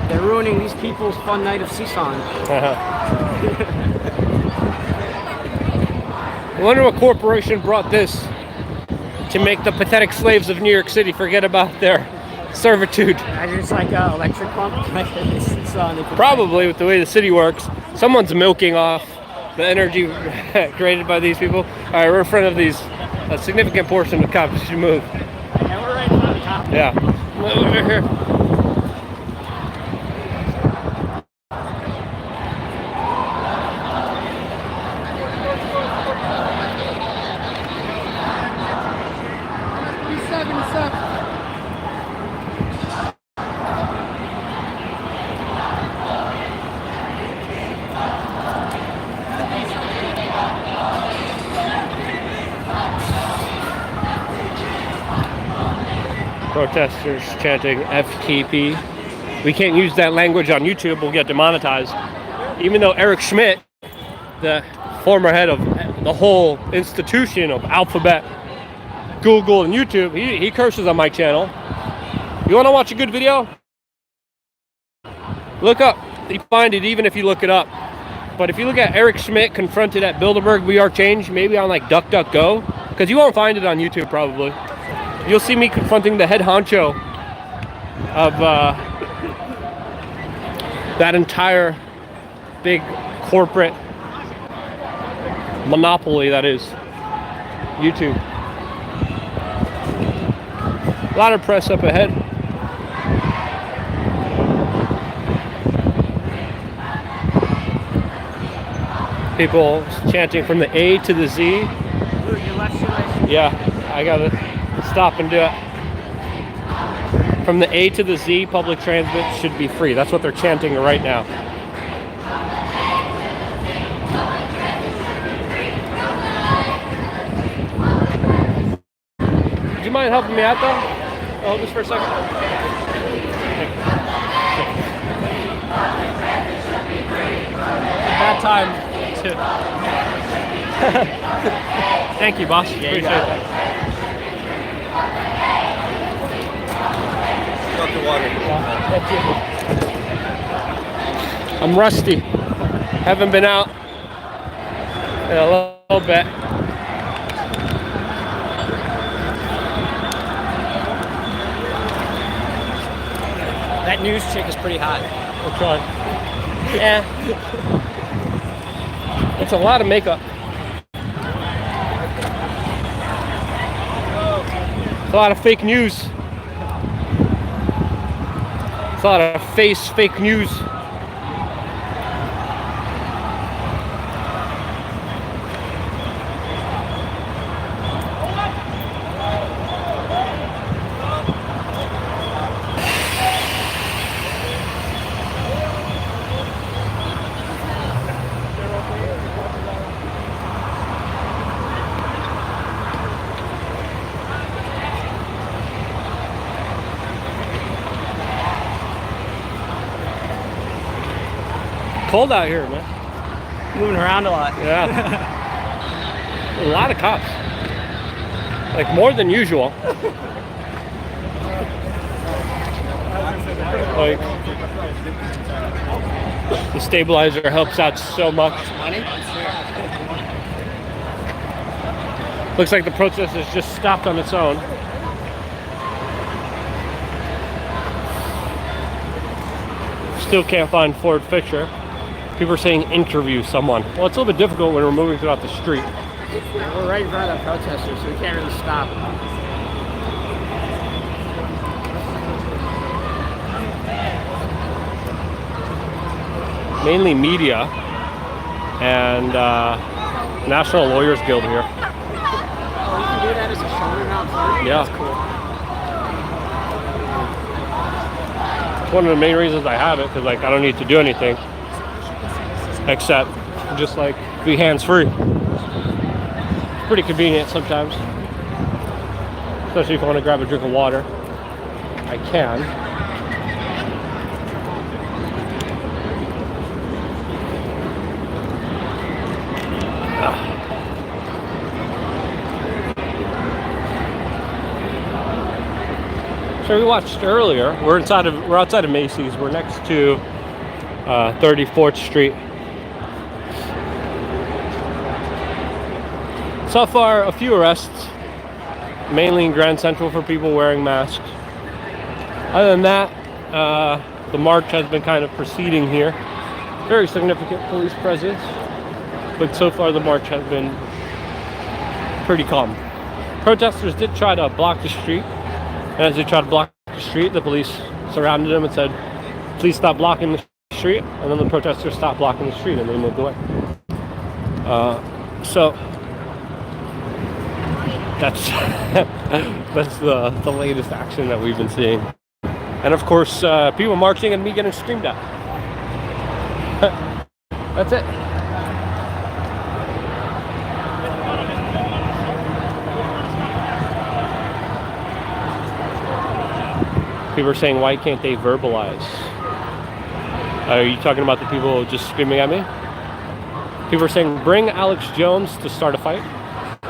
They're ruining these people's fun night of seesawing. I wonder what corporation brought this to make the pathetic slaves of New York City forget about their servitude. Imagine it's like an electric pump. Probably with the way the city works. Someone's milking off the energy created by these people. All right, we're in front of these. A significant portion of the cops should move. Yeah, we're right on top. Yeah. Move over here. Protesters chanting FTP. We can't use that language on YouTube, we'll get demonetized. Even though Eric Schmidt, the former head of the whole institution of Alphabet, Google, and YouTube, he curses on my channel. You want to watch a good video? Look up. You find it even if you look it up. But if you look at Eric Schmidt confronted at Bilderberg We Are Change, maybe on like DuckDuckGo, because you won't find it on YouTube probably. You'll see me confronting the head honcho of that entire big corporate monopoly that is YouTube. A lot of press up ahead. People chanting from the A to the Z. Ooh, your left shoelace. Yeah, I gotta stop and do it. From the A to the Z, public transit should be free. That's what they're chanting right now. Do you mind helping me out though? Hold this for a second. Bad time to. Thank you, boss. Appreciate that. I'm rusty. Haven't been out in a little bit. That news chick is pretty hot. Which one? Yeah. It's a lot of makeup. It's a lot of fake news. It's a lot of fake news. Cold out here, man. Moving around a lot. Yeah. A lot of cops. Like more than usual. Like the stabilizer helps out so much. Money? Looks like the protest has just stopped on its own. Still can't find Ford Fisher. People are saying interview someone. Well, it's a little bit difficult when we're moving throughout the street. We're right in front of the protesters, so we can't really stop. Mainly media and National Lawyers Guild here. Oh, you can do that as a shoulder mount party? Yeah. That's cool. It's one of the main reasons I have it, because like I don't need to do anything except just like be hands-free. It's pretty convenient sometimes, especially if I want to grab a drink of water. I can. So we watched earlier. We're outside of Macy's. We're next to 34th Street. So far, a few arrests, mainly in Grand Central for people wearing masks. Other than that, the march has been kind of proceeding here. Very significant police presence, but so far the march has been pretty calm. Protesters did try to block the street, and as they tried to block the street, the police surrounded them and said, "Please stop blocking the street." And then the protesters stopped blocking the street and they moved away. So that's that's the latest action that we've been seeing. And of course, people marching and me getting screamed at. That's it. People are saying, why can't they verbalize? Are you talking about the people just screaming at me? People are saying, bring Alex Jones to start a fight.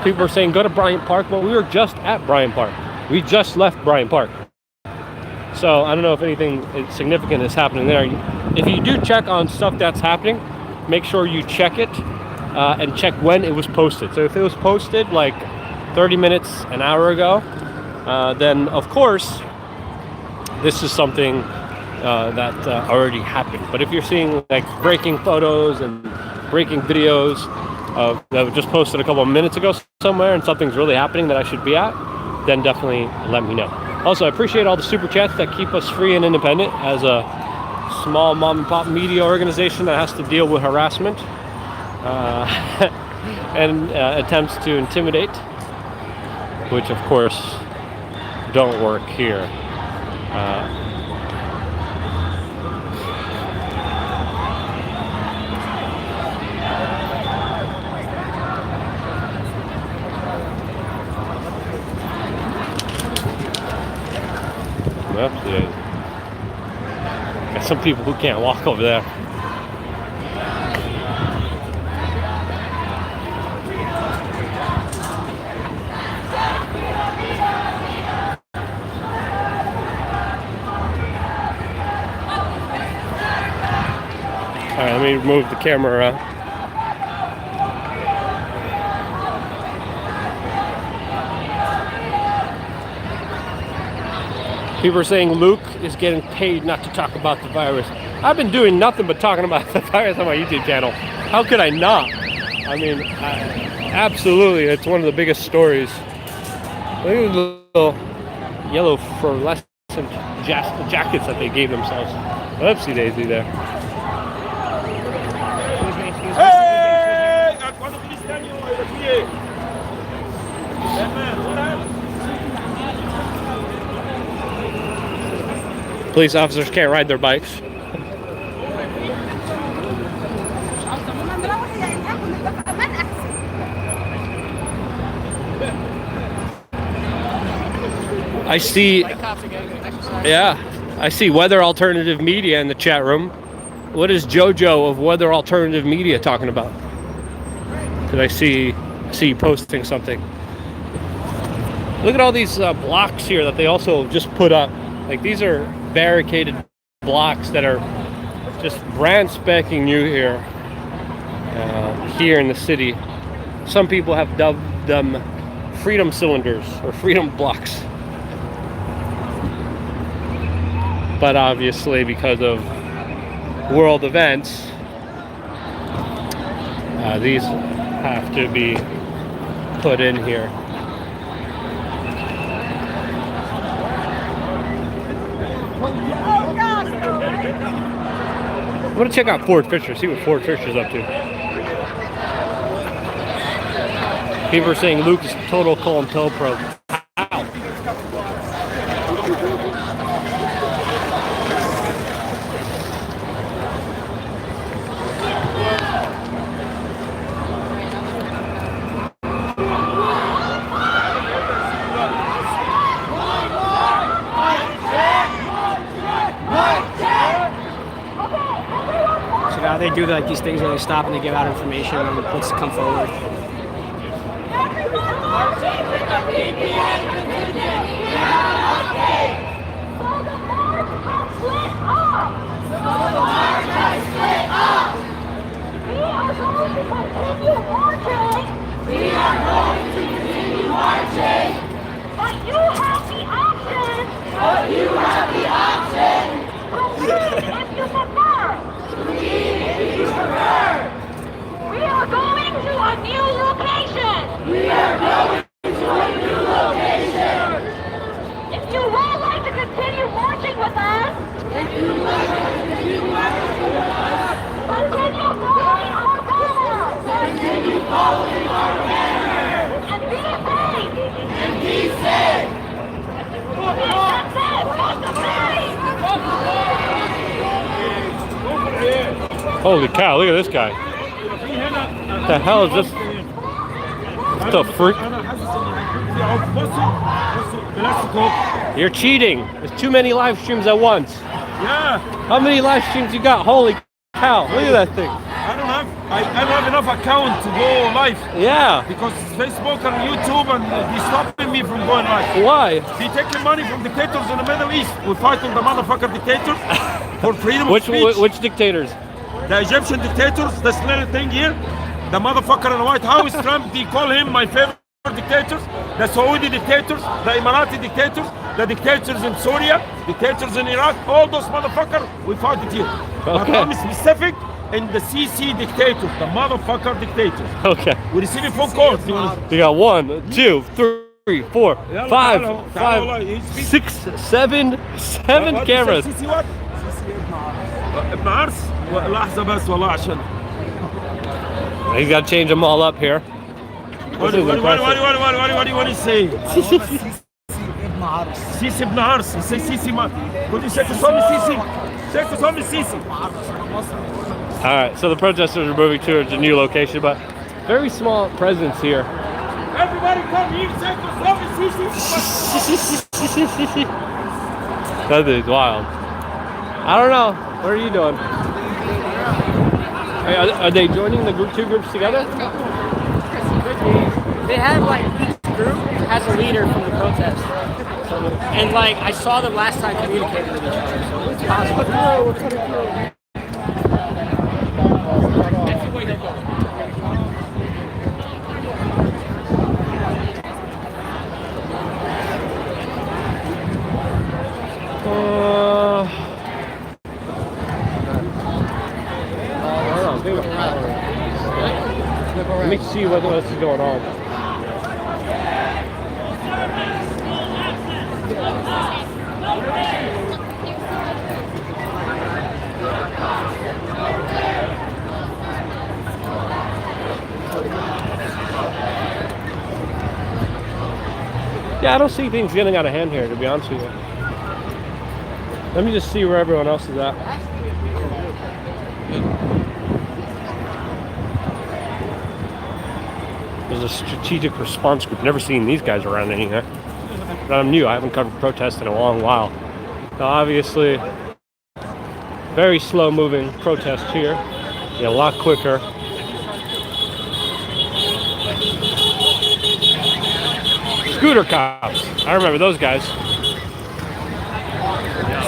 People are saying, go to Bryant Park. Well, we were just at Bryant Park. We just left Bryant Park. So I don't know if anything significant is happening there. If you do check on stuff that's happening, make sure you check it and check when it was posted. So if it was posted like 30 minutes, an hour ago, then of course, this is something that already happened. But if you're seeing like breaking photos and breaking videos that were just posted a couple of minutes ago somewhere and something's really happening that I should be at, then definitely let me know. Also, I appreciate all the super chats that keep us free and independent as a small mom and pop media organization that has to deal with harassment. and attempts to intimidate, which of course don't work here. Well, yeah. Got some people who can't walk over there. All right, let me move the camera around. People are saying Luke is getting paid not to talk about the virus. I've been doing nothing but talking about the virus on my YouTube channel. How could I not? I mean, absolutely, it's one of the biggest stories. Look at the little yellow fluorescent jackets that they gave themselves. Oopsie daisy there. Police officers can't ride their bikes. I see, yeah, I see Weather Alternative Media in the chat room. What is JoJo of Weather Alternative Media talking about? Because I see you posting something. Look at all these blocks here that they also just put up. Like, these are barricaded blocks that are just brand spanking new here, here in the city. Some people have dubbed them freedom cylinders or freedom blocks. But obviously, because of world events, these have to be put in here. I'm gonna check out Ford Fisher, see what Ford Fisher's up to. People are saying Luke is total COINTELPRO. They do like these things where they stop and they give out information and let's come forward. We are going to continue marching. But you have the option. If you prefer. We are going to a new location. If you would like to continue marching with us, continue following our banner. And be safe. Holy cow, look at this guy. What the hell is this? What the freak? You're cheating. There's too many live streams at once. Yeah. How many live streams you got? Holy cow, look at that thing. I don't have enough account to go live. Yeah. Because Facebook and YouTube and he's stopping me from going live. Why? He taking money from dictators in the Middle East. We fight on the motherfucker dictators for freedom of speech. Which dictators? The Egyptian dictators, this little thing here. The motherfucker in the White House, Trump, they call him my favorite dictators. The Saudi dictators, the Emirati dictators, the dictators in Syria, dictators in Iraq, all those motherfuckers, we fight it here. Okay. But I'm specific in the CC dictators, the motherfucker dictators. Okay. We receive phone calls. You got 1, 2, 3, 4, 5, 6, 7 cameras. CC what? ابن عرس لحظة بس والله عشان He's got to change them all up here. What do you say? Sisi ibn Ars. Say Sisi ma. Could you say some Sisi? Say some Sisi. All right, so the protesters are moving towards a new location, but very small presence here. Everybody come here. Say some Sisi. That is wild. I don't know. What are you doing? Are they joining the two groups together? They have like each group has a leader from the protest. So, and like I saw them last time communicating with each other, so it's possible. Let me see what else is going on. Yeah, I don't see things getting out of hand here, to be honest with you. Let me just see where everyone else is at. There's a strategic response group. Never seen these guys around anywhere. But I'm new. I haven't covered protests in a long while. Now, obviously, very slow moving protest here. Yeah, a lot quicker. Scooter cops. I remember those guys.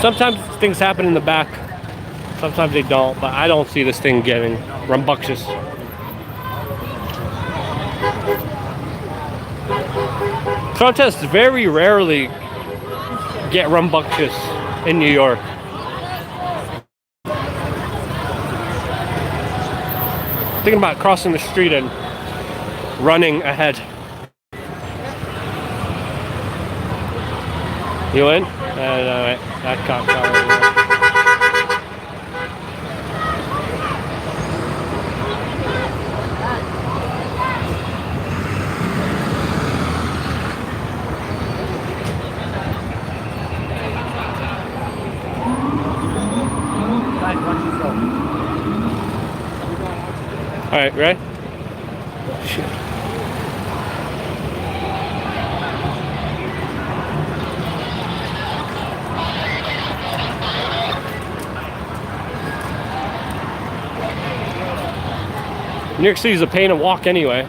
Sometimes things happen in the back. Sometimes they don't. But I don't see this thing getting rambunctious. Protests very rarely get rambunctious in New York. Thinking about crossing the street and running ahead. You in? That cop car right there. All right, ready? Shit. New York City is a pain to walk anyway.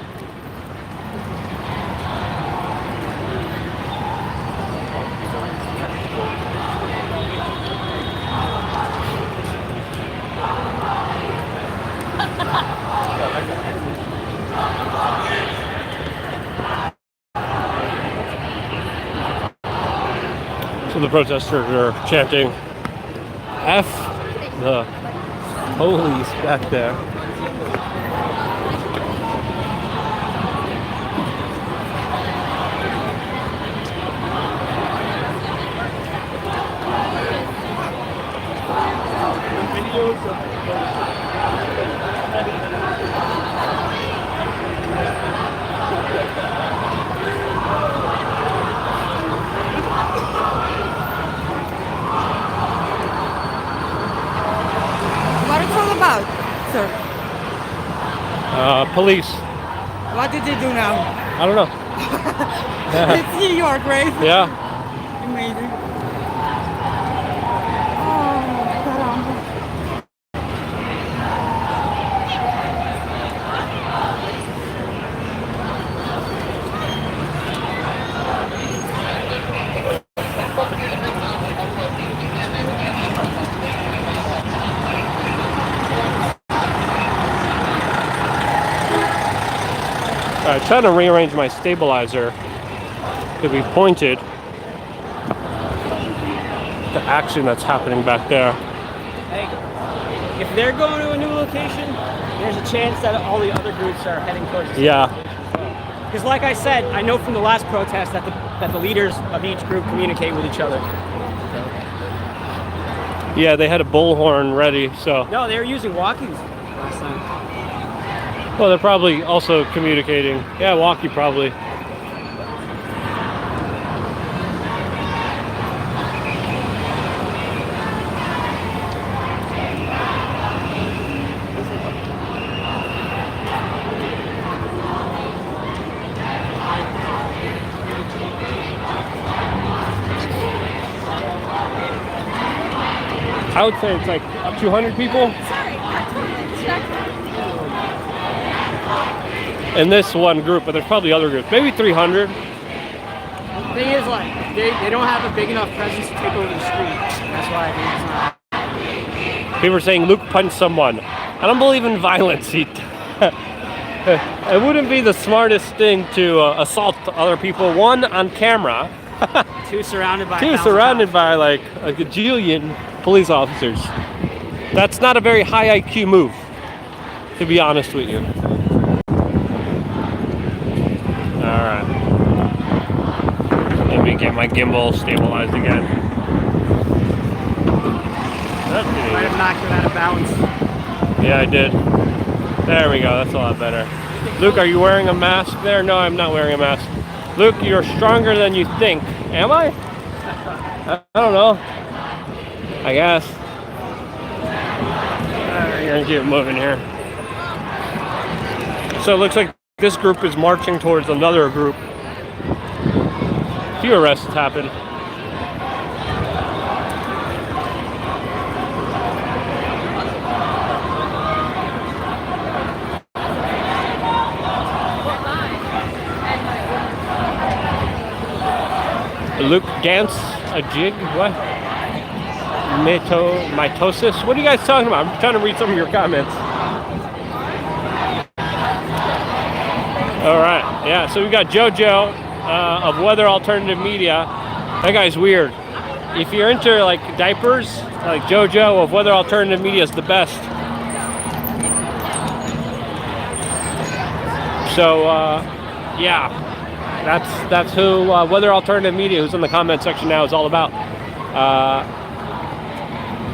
So the protesters are chanting F the police back there. What it's all about, sir? Police. What did they do now? I don't know. It's New York, right? Yeah. Amazing. Oh, caramba. I tried to rearrange my stabilizer to be pointed. The action that's happening back there. Hey, if they're going to a new location, there's a chance that all the other groups are heading towards the same location. Because like I said, I know from the last protest that the leaders of each group communicate with each other. Yeah, they had a bullhorn ready, so. No, they were using walkies last time. Well, they're probably also communicating. Yeah, walkie probably. I would say it's like 200 people. In this one group, but there's probably other groups. Maybe 300. The thing is, like, they don't have a big enough presence to take over the street. That's why I think it's not. People are saying Luke punched someone. I don't believe in violence. It wouldn't be the smartest thing to assault other people. One, on camera. Two, surrounded by Two, surrounded by like a gajillion police officers. That's not a very high IQ move, to be honest with you. Alright. Let me get my gimbal stabilized again. Might have knocked it out of balance. Yeah, I did. There we go, that's a lot better. Luke, are you wearing a mask there? No, I'm not wearing a mask. Luke, you're stronger than you think. Am I? I don't know. I guess. We're gonna keep moving here. So it looks like this group is marching towards another group. A few arrests happened. Luke Gantz, a jig, what? Mitosis? What are you guys talking about? I'm trying to read some of your comments. All right, yeah, so we got JoJo of Weather Alternative Media. That guy's weird. If you're into like diapers, like JoJo of Weather Alternative Media is the best. So, yeah. That's who Weather Alternative Media, who's in the comment section now, is all about.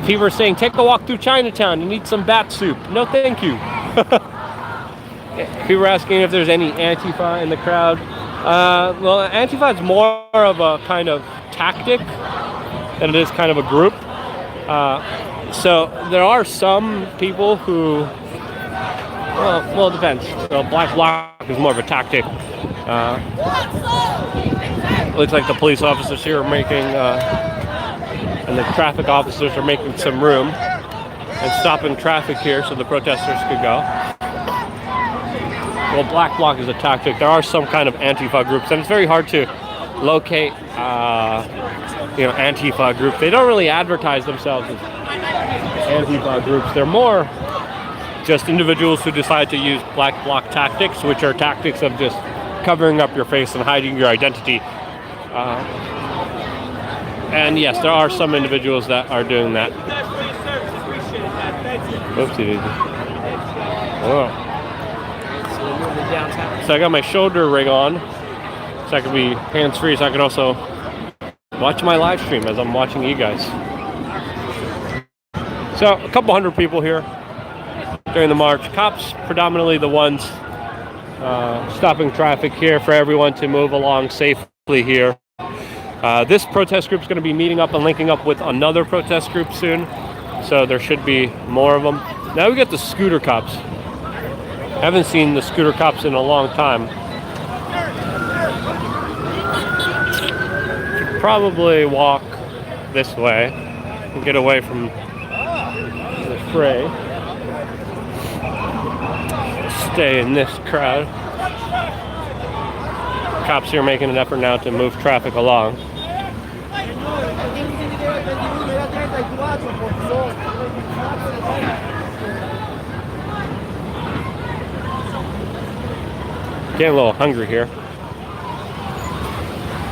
People are saying, take a walk through Chinatown. You need some bat soup. No, thank you. People are asking if there's any Antifa in the crowd. Well, Antifa is more of a kind of tactic than it is kind of a group. So there are some people who, well, it depends. So Black Bloc is more of a tactic. Looks like the police officers here are making, and the traffic officers are making some room and stopping traffic here so the protesters could go. Well, Black Bloc is a tactic. There are some kind of Antifa groups, and it's very hard to locate, Antifa groups. They don't really advertise themselves as Antifa groups. They're more just individuals who decide to use Black Bloc tactics, which are tactics of just covering up your face and hiding your identity. And yes, there are some individuals that are doing that. Oopsie. Oh. So I got my shoulder rig on, so I can be hands-free, so I can also watch my live stream as I'm watching you guys. So a couple hundred people here during the march. Cops predominantly the ones stopping traffic here for everyone to move along safely here. This protest group is going to be meeting up and linking up with another protest group soon, so there should be more of them. Now we got the scooter cops. I haven't seen the scooter cops in a long time. Should probably walk this way and get away from the fray. Stay in this crowd. Cops here making an effort now to move traffic along. Getting a little hungry here.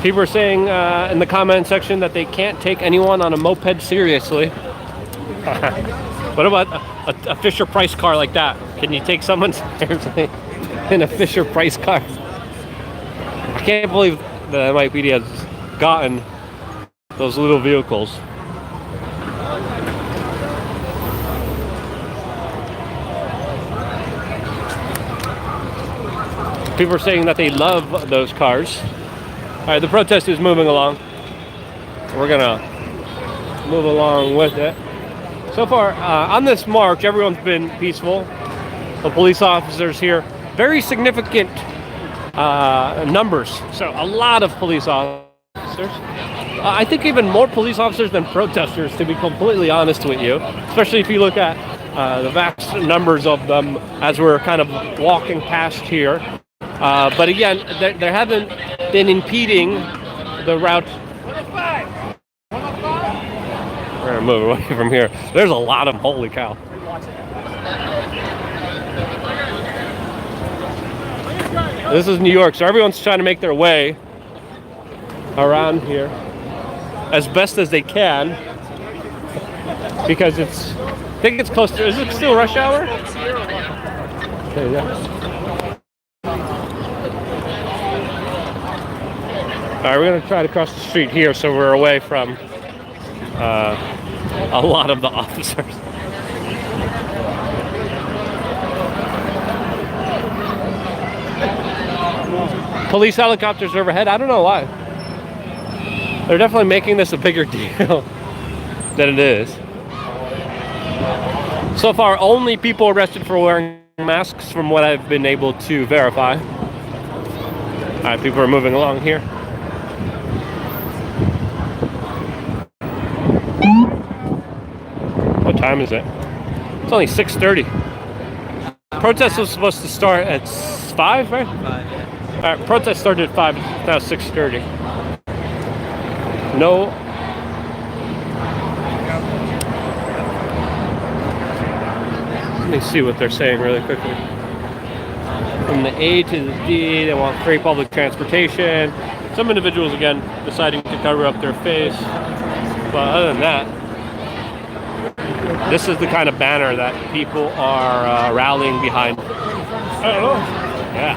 People are saying in the comment section that they can't take anyone on a moped seriously. What about a Fisher-Price car like that? Can you take someone seriously in a Fisher-Price car? I can't believe the NYPD has gotten those little vehicles. People are saying that they love those cars. All right, the protest is moving along. We're gonna move along with it. So far, on this march, everyone's been peaceful. The police officers here, very significant numbers. So a lot of police officers. I think even more police officers than protesters, to be completely honest with you. Especially if you look at the vast numbers of them as we're kind of walking past here. But again, there haven't been impeding the route. We're gonna move away from here. There's a lot of them. Holy cow. This is New York, so everyone's trying to make their way around here as best as they can because I think it's close to, is it still rush hour? There you go. All right, we're gonna try to cross the street here so we're away from a lot of the officers. Police helicopters overhead. I don't know why. They're definitely making this a bigger deal than it is. So far, only people arrested for wearing masks from what I've been able to verify. All right, people are moving along here. What time is it? It's only 6:30. Protest was supposed to start at 5, right? 5, yeah. All right, protest started at 5, now 6:30. No. Let me see what they're saying really quickly. From the A to the D, they want free public transportation. Some individuals, again, deciding to cover up their face. But other than that, this is the kind of banner that people are rallying behind. Yeah.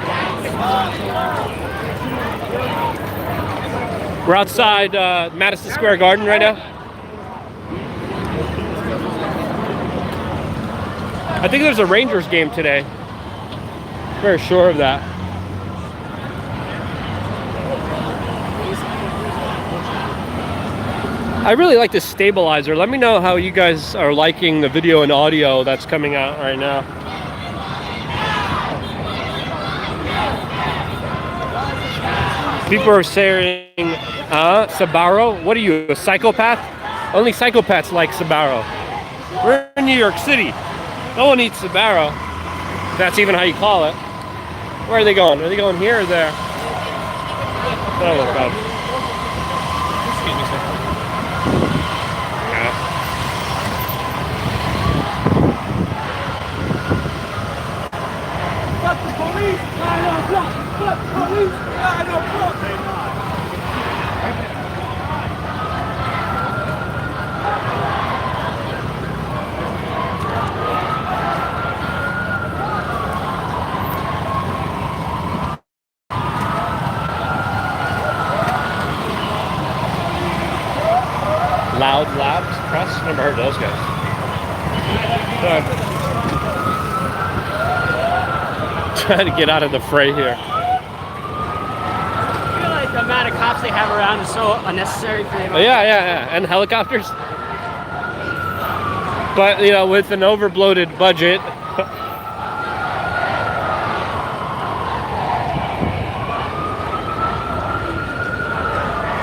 We're outside Madison Square Garden right now. I think there's a Rangers game today. Very sure of that. I really like this stabilizer. Let me know how you guys are liking the video and audio that's coming out right now. People are saying, Sbarro? What are you, a psychopath? Only psychopaths like Sbarro. We're in New York City. No one eats Sbarro. If that's even how you call it. Where are they going? Are they going here or there? Oh, God. Fuck the police! I don't block! Fuck the police! I don't block! Loud Labs Press? Never heard of those guys. Trying to get out of the fray here. I feel like the amount of cops they have around is so unnecessary for them. Yeah. And helicopters. But, you know, with an over-bloated budget.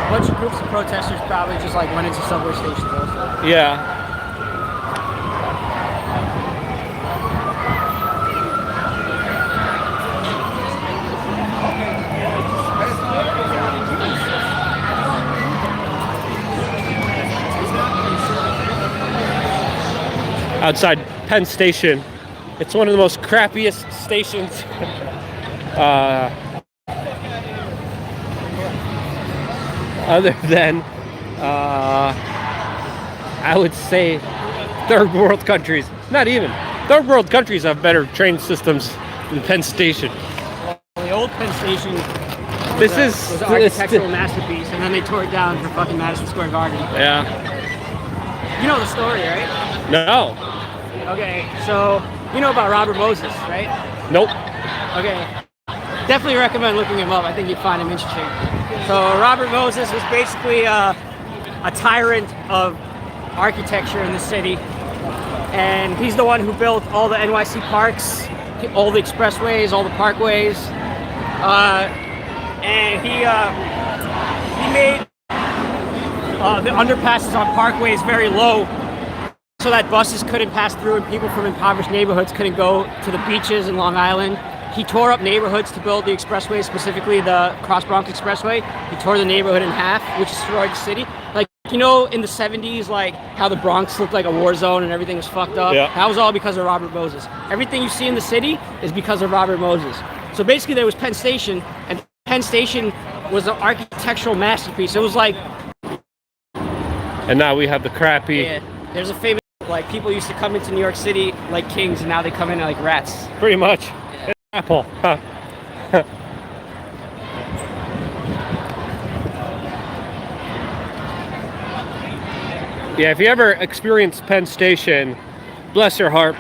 A bunch of groups of protesters probably just like went into subway stations also. Yeah. Outside Penn Station. It's one of the most crappiest stations. Other than, I would say, third world countries. Not even. Third world countries have better train systems than Penn Station. The old Penn Station was an architectural masterpiece, and then they tore it down for fucking Madison Square Garden. Yeah. You know the story, right? No. Okay, so you know about Robert Moses, right? Nope. Okay. definitely recommend looking him up. I think you'd find him interesting. So Robert Moses was basically a tyrant of architecture in the city, and he's the one who built all the NYC parks, all the expressways, all the parkways, and he made the underpasses on parkways very low, so that buses couldn't pass through and people from impoverished neighborhoods couldn't go to the beaches in Long Island. He tore up neighborhoods to build the expressway, specifically the Cross Bronx Expressway. He tore the neighborhood in half, which destroyed the city. Like, you know, in the 70s, like how the Bronx looked like a war zone and everything was fucked up? Yeah. That was all because of Robert Moses. Everything you see in the city is because of Robert Moses. So basically there was Penn Station, and Penn Station was an architectural masterpiece. It was like... And now we have the crappy... Yeah, there's a famous, like, people used to come into New York City like kings, and now they come in like rats. Pretty much. Yeah. Apple. Huh. Yeah, if you ever experience Penn Station, bless your heart.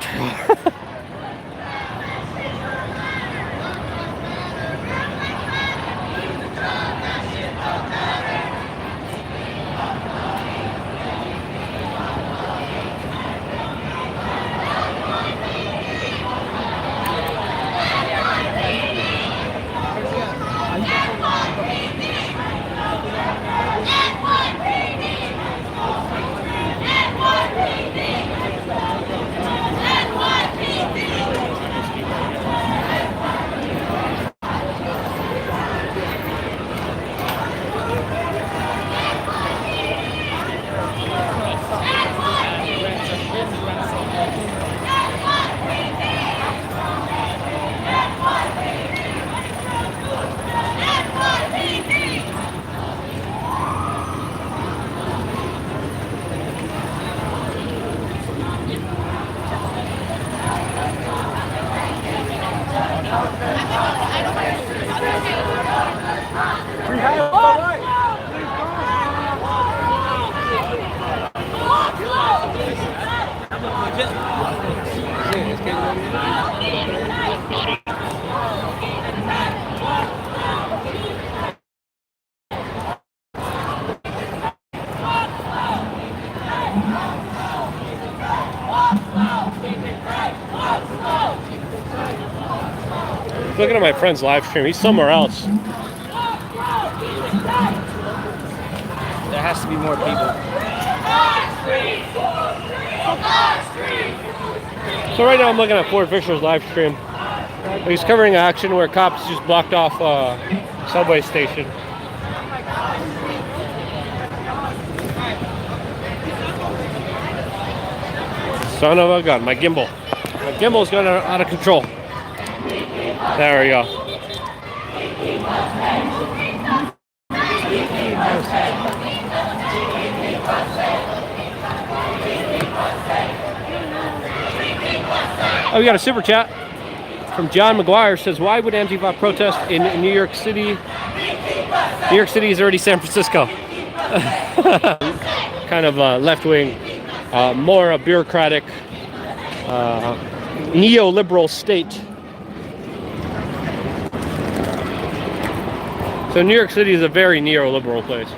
Looking at my friend's live stream, he's somewhere else. There has to be more people. So right now I'm looking at Ford Fisher's live stream. He's covering an action where cops just blocked off a subway station. Son of a gun, my gimbal. My gimbal's gone out of control. There we go. Oh, we got a super chat from John McGuire. Says, why would Antifa protest in New York City? New York City is already San Francisco. Kind of left-wing, more a bureaucratic, neoliberal state. So New York City is a very neoliberal place.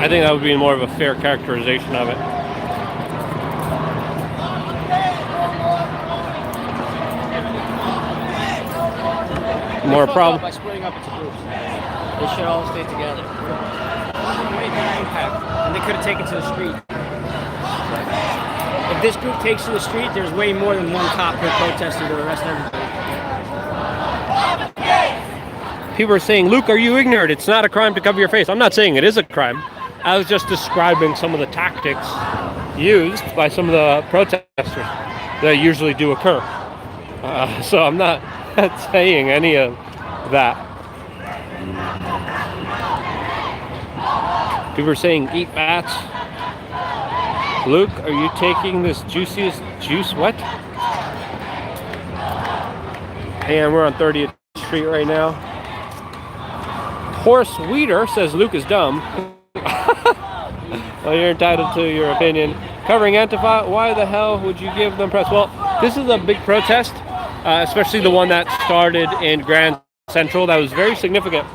I think that would be more of a fair characterization of it. More problem. By splitting up into groups, they should all stay together. And they could have taken to the street. If this group takes to the street, there's way more than one cop per protester to arrest everybody. People are saying, Luke, are you ignorant? It's not a crime to cover your face. I'm not saying it is a crime. I was just describing some of the tactics used by some of the protesters that usually do occur. So I'm not saying any of that. People are saying, eat bats. Luke, are you taking this juiciest juice? What? And we're on 30th Street right now. Horace Weeder says Luke is dumb. Well, you're entitled to your opinion. Covering Antifa, why the hell would you give them press? Well, this is a big protest. especially the one that started in Grand Central. That was very significant.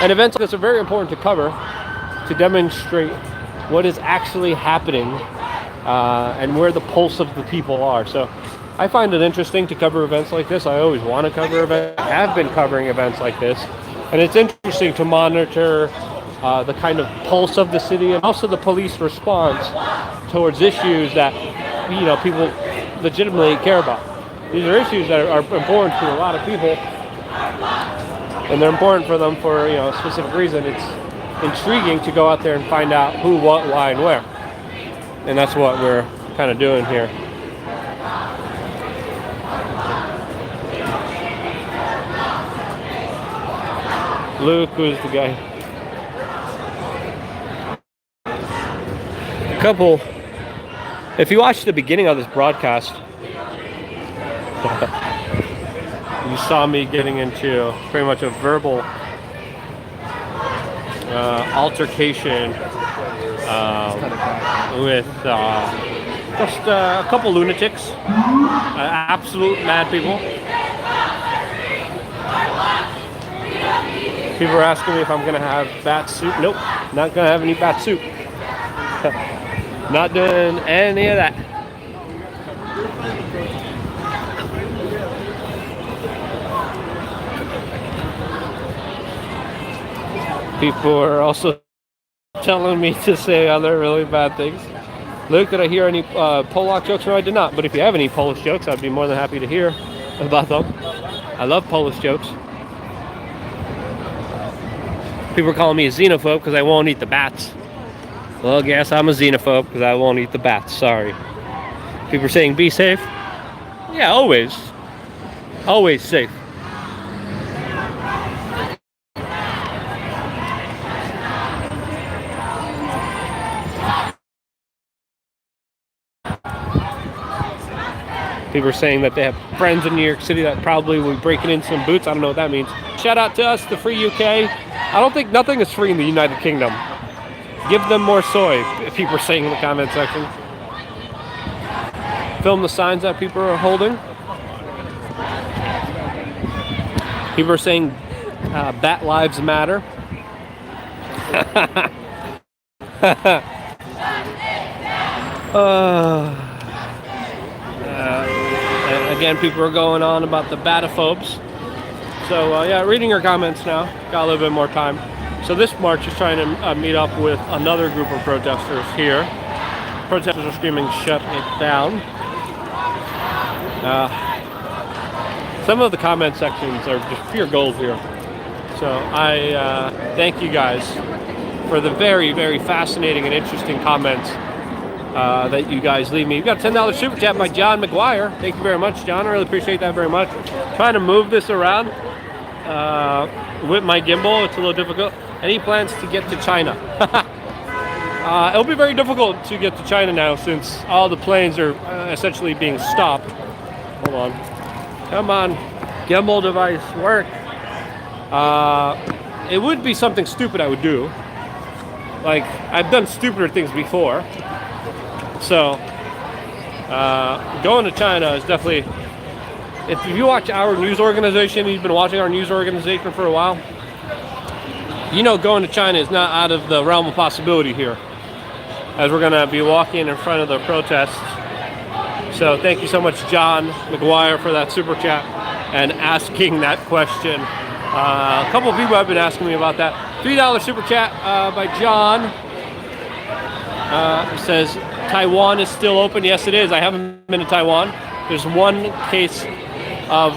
And events like this are very important to cover, to demonstrate what is actually happening and where the pulse of the people are. So I find it interesting to cover events like this. I always want to cover events. I have been covering events like this. And it's interesting to monitor the kind of pulse of the city and also the police response towards issues that, you know, people legitimately care about. These are issues that are important to a lot of people, and they're important for them for, you know, a specific reason. It's intriguing to go out there and find out who, what, why, and where. And that's what we're kind of doing here. Luke, who's the guy? A couple. If you watch the beginning of this broadcast, you saw me getting into pretty much a verbal altercation with just a couple lunatics, absolute mad people. People are asking me if I'm gonna have bat soup. Nope, not gonna have any bat soup. Not doing any of that. People are also telling me to say other really bad things. Luke, did I hear any Polak jokes? No, I did not. But if you have any Polish jokes, I'd be more than happy to hear about them. I love Polish jokes. People are calling me a xenophobe because I won't eat the bats. Well, yes, I'm a xenophobe because I won't eat the bats. Sorry. People are saying be safe. Yeah, always. Always safe. People are saying that they have friends in New York City that probably will be breaking in some boots. I don't know what that means. Shout out to us, the free UK. I don't think nothing is free in the United Kingdom. Give them more soy, people are saying in the comment section. Film the signs that people are holding. People are saying bat lives matter. Again, people are going on about the batophobes. So yeah, reading your comments now. Got a little bit more time. So this march is trying to meet up with another group of protesters here. Protesters are screaming, "Shut it down." Some of the comment sections are just pure gold here. So I thank you guys for the very, very fascinating and interesting comments that you guys leave me. You've got a $10 super chat by John McGuire. Thank you very much, John. I really appreciate that very much. Trying to move this around with my gimbal. It's a little difficult. Any plans to get to China? It'll be very difficult to get to China now since all the planes are essentially being stopped. Hold on. Come on. Gimbal device, work. It would be something stupid I would do. Like, I've done stupider things before. So, going to China is definitely... If you watch our news organization, you've been watching our news organization for a while, you know going to China is not out of the realm of possibility here, as we're going to be walking in front of the protests. So thank you so much, John McGuire, for that super chat and asking that question. A couple of people have been asking me about that. $3 super chat by John. Says, Taiwan is still open. Yes, it is. I haven't been to Taiwan. There's one case of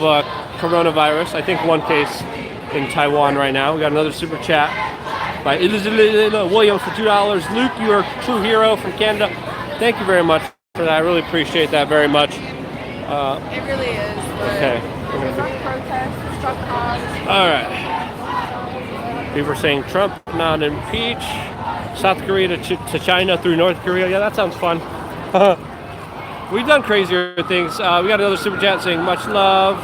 coronavirus. I think one case in Taiwan right now. We got another super chat by Elizabeth Williams for $2. Luke, you are a true hero from Canada. Thank you very much for that. I really appreciate that very much. It really is. Okay. Truck protests, truck cause. All right. People are saying Trump not impeach. South Korea to China through North Korea. Yeah, that sounds fun. We've done crazier things. We got another super chat saying much love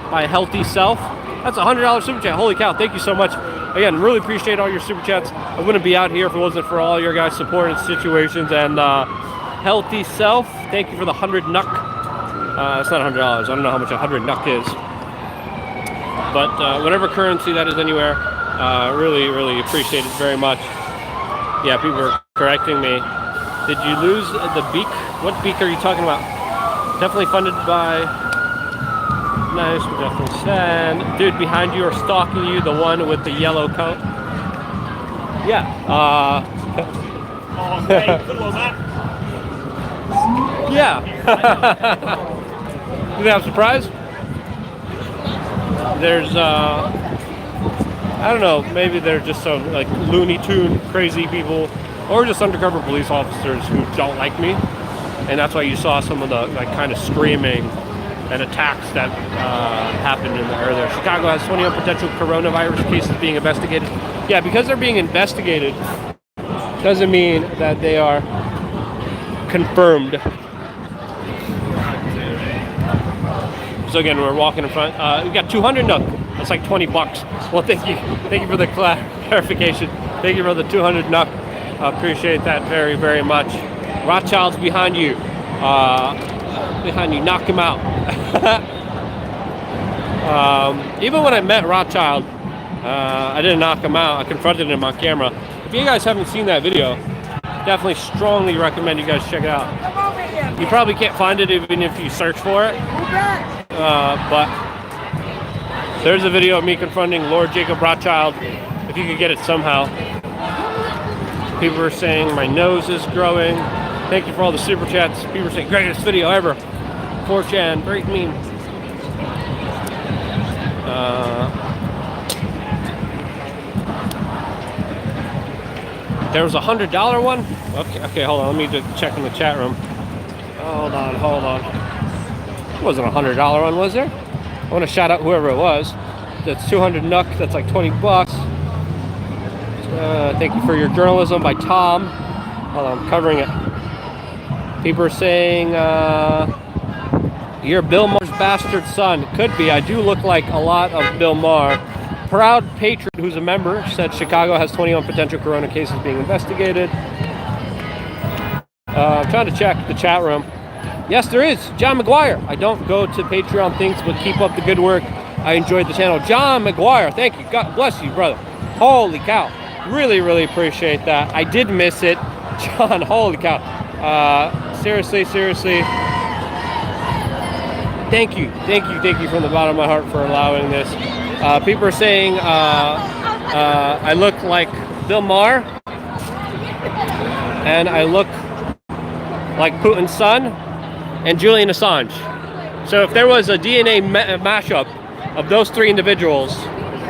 by Healthy Self. That's a $100 super chat. Holy cow, thank you so much. Again, really appreciate all your super chats. I wouldn't be out here if it wasn't for all your guys' support and situations. And Healthy Self, thank you for the 100 NUC. It's not $100. I don't know how much 100 NUC is. But whatever currency that is anywhere, really, really appreciate it very much. Yeah, people are correcting me. Did you lose the beak? What beak are you talking about? Definitely funded by... Nice, we definitely send. Dude, behind you are stalking you, the one with the yellow coat. Yeah. Yeah. Do they have surprise? There's I don't know, maybe they're just some like Looney Tune crazy people, or just undercover police officers who don't like me, and that's why you saw some of the like kind of screaming and attacks that happened in the earlier. Chicago has 21 potential coronavirus cases being investigated. Yeah, because they're being investigated doesn't mean that they are confirmed. So again, we're walking in front. We got 200 NUC. That's like 20 bucks. Well, thank you for the clarification. Thank you for the 200 NUC. Appreciate that very, very much. Rothschild's behind you. Knock him out. Even when I met Rothschild, I didn't knock him out. I confronted him on camera. If you guys haven't seen that video, definitely strongly recommend you guys check it out. You probably can't find it even if you search for it. But there's a video of me confronting Lord Jacob Rothschild, if you could get it somehow. People are saying my nose is growing. Thank you for all the super chats. People are saying greatest video ever. 4chan, great meme. There was a $100 one? Okay, hold on. Let me just check in the chat room. Hold on. It wasn't a $100 one, was there? I want to shout out whoever it was. That's 200 NUC. That's like 20 bucks. Thank you for your journalism by Tom. Hold on, I'm covering it. People are saying you're Bill Maher's bastard son. Could be. I do look like a lot of Bill Maher. Proud Patriot, who's a member, said Chicago has 21 potential corona cases being investigated. I'm trying to check the chat room. Yes, there is. John McGuire. I don't go to Patreon things, but keep up the good work. I enjoyed the channel. John McGuire, thank you. God bless you, brother. Holy cow. Really, really appreciate that. I did miss it. John, holy cow. Seriously. Thank you from the bottom of my heart for allowing this. People are saying I look like Bill Maher, and I look like Putin's son and Julian Assange. So if there was a DNA mashup of those three individuals,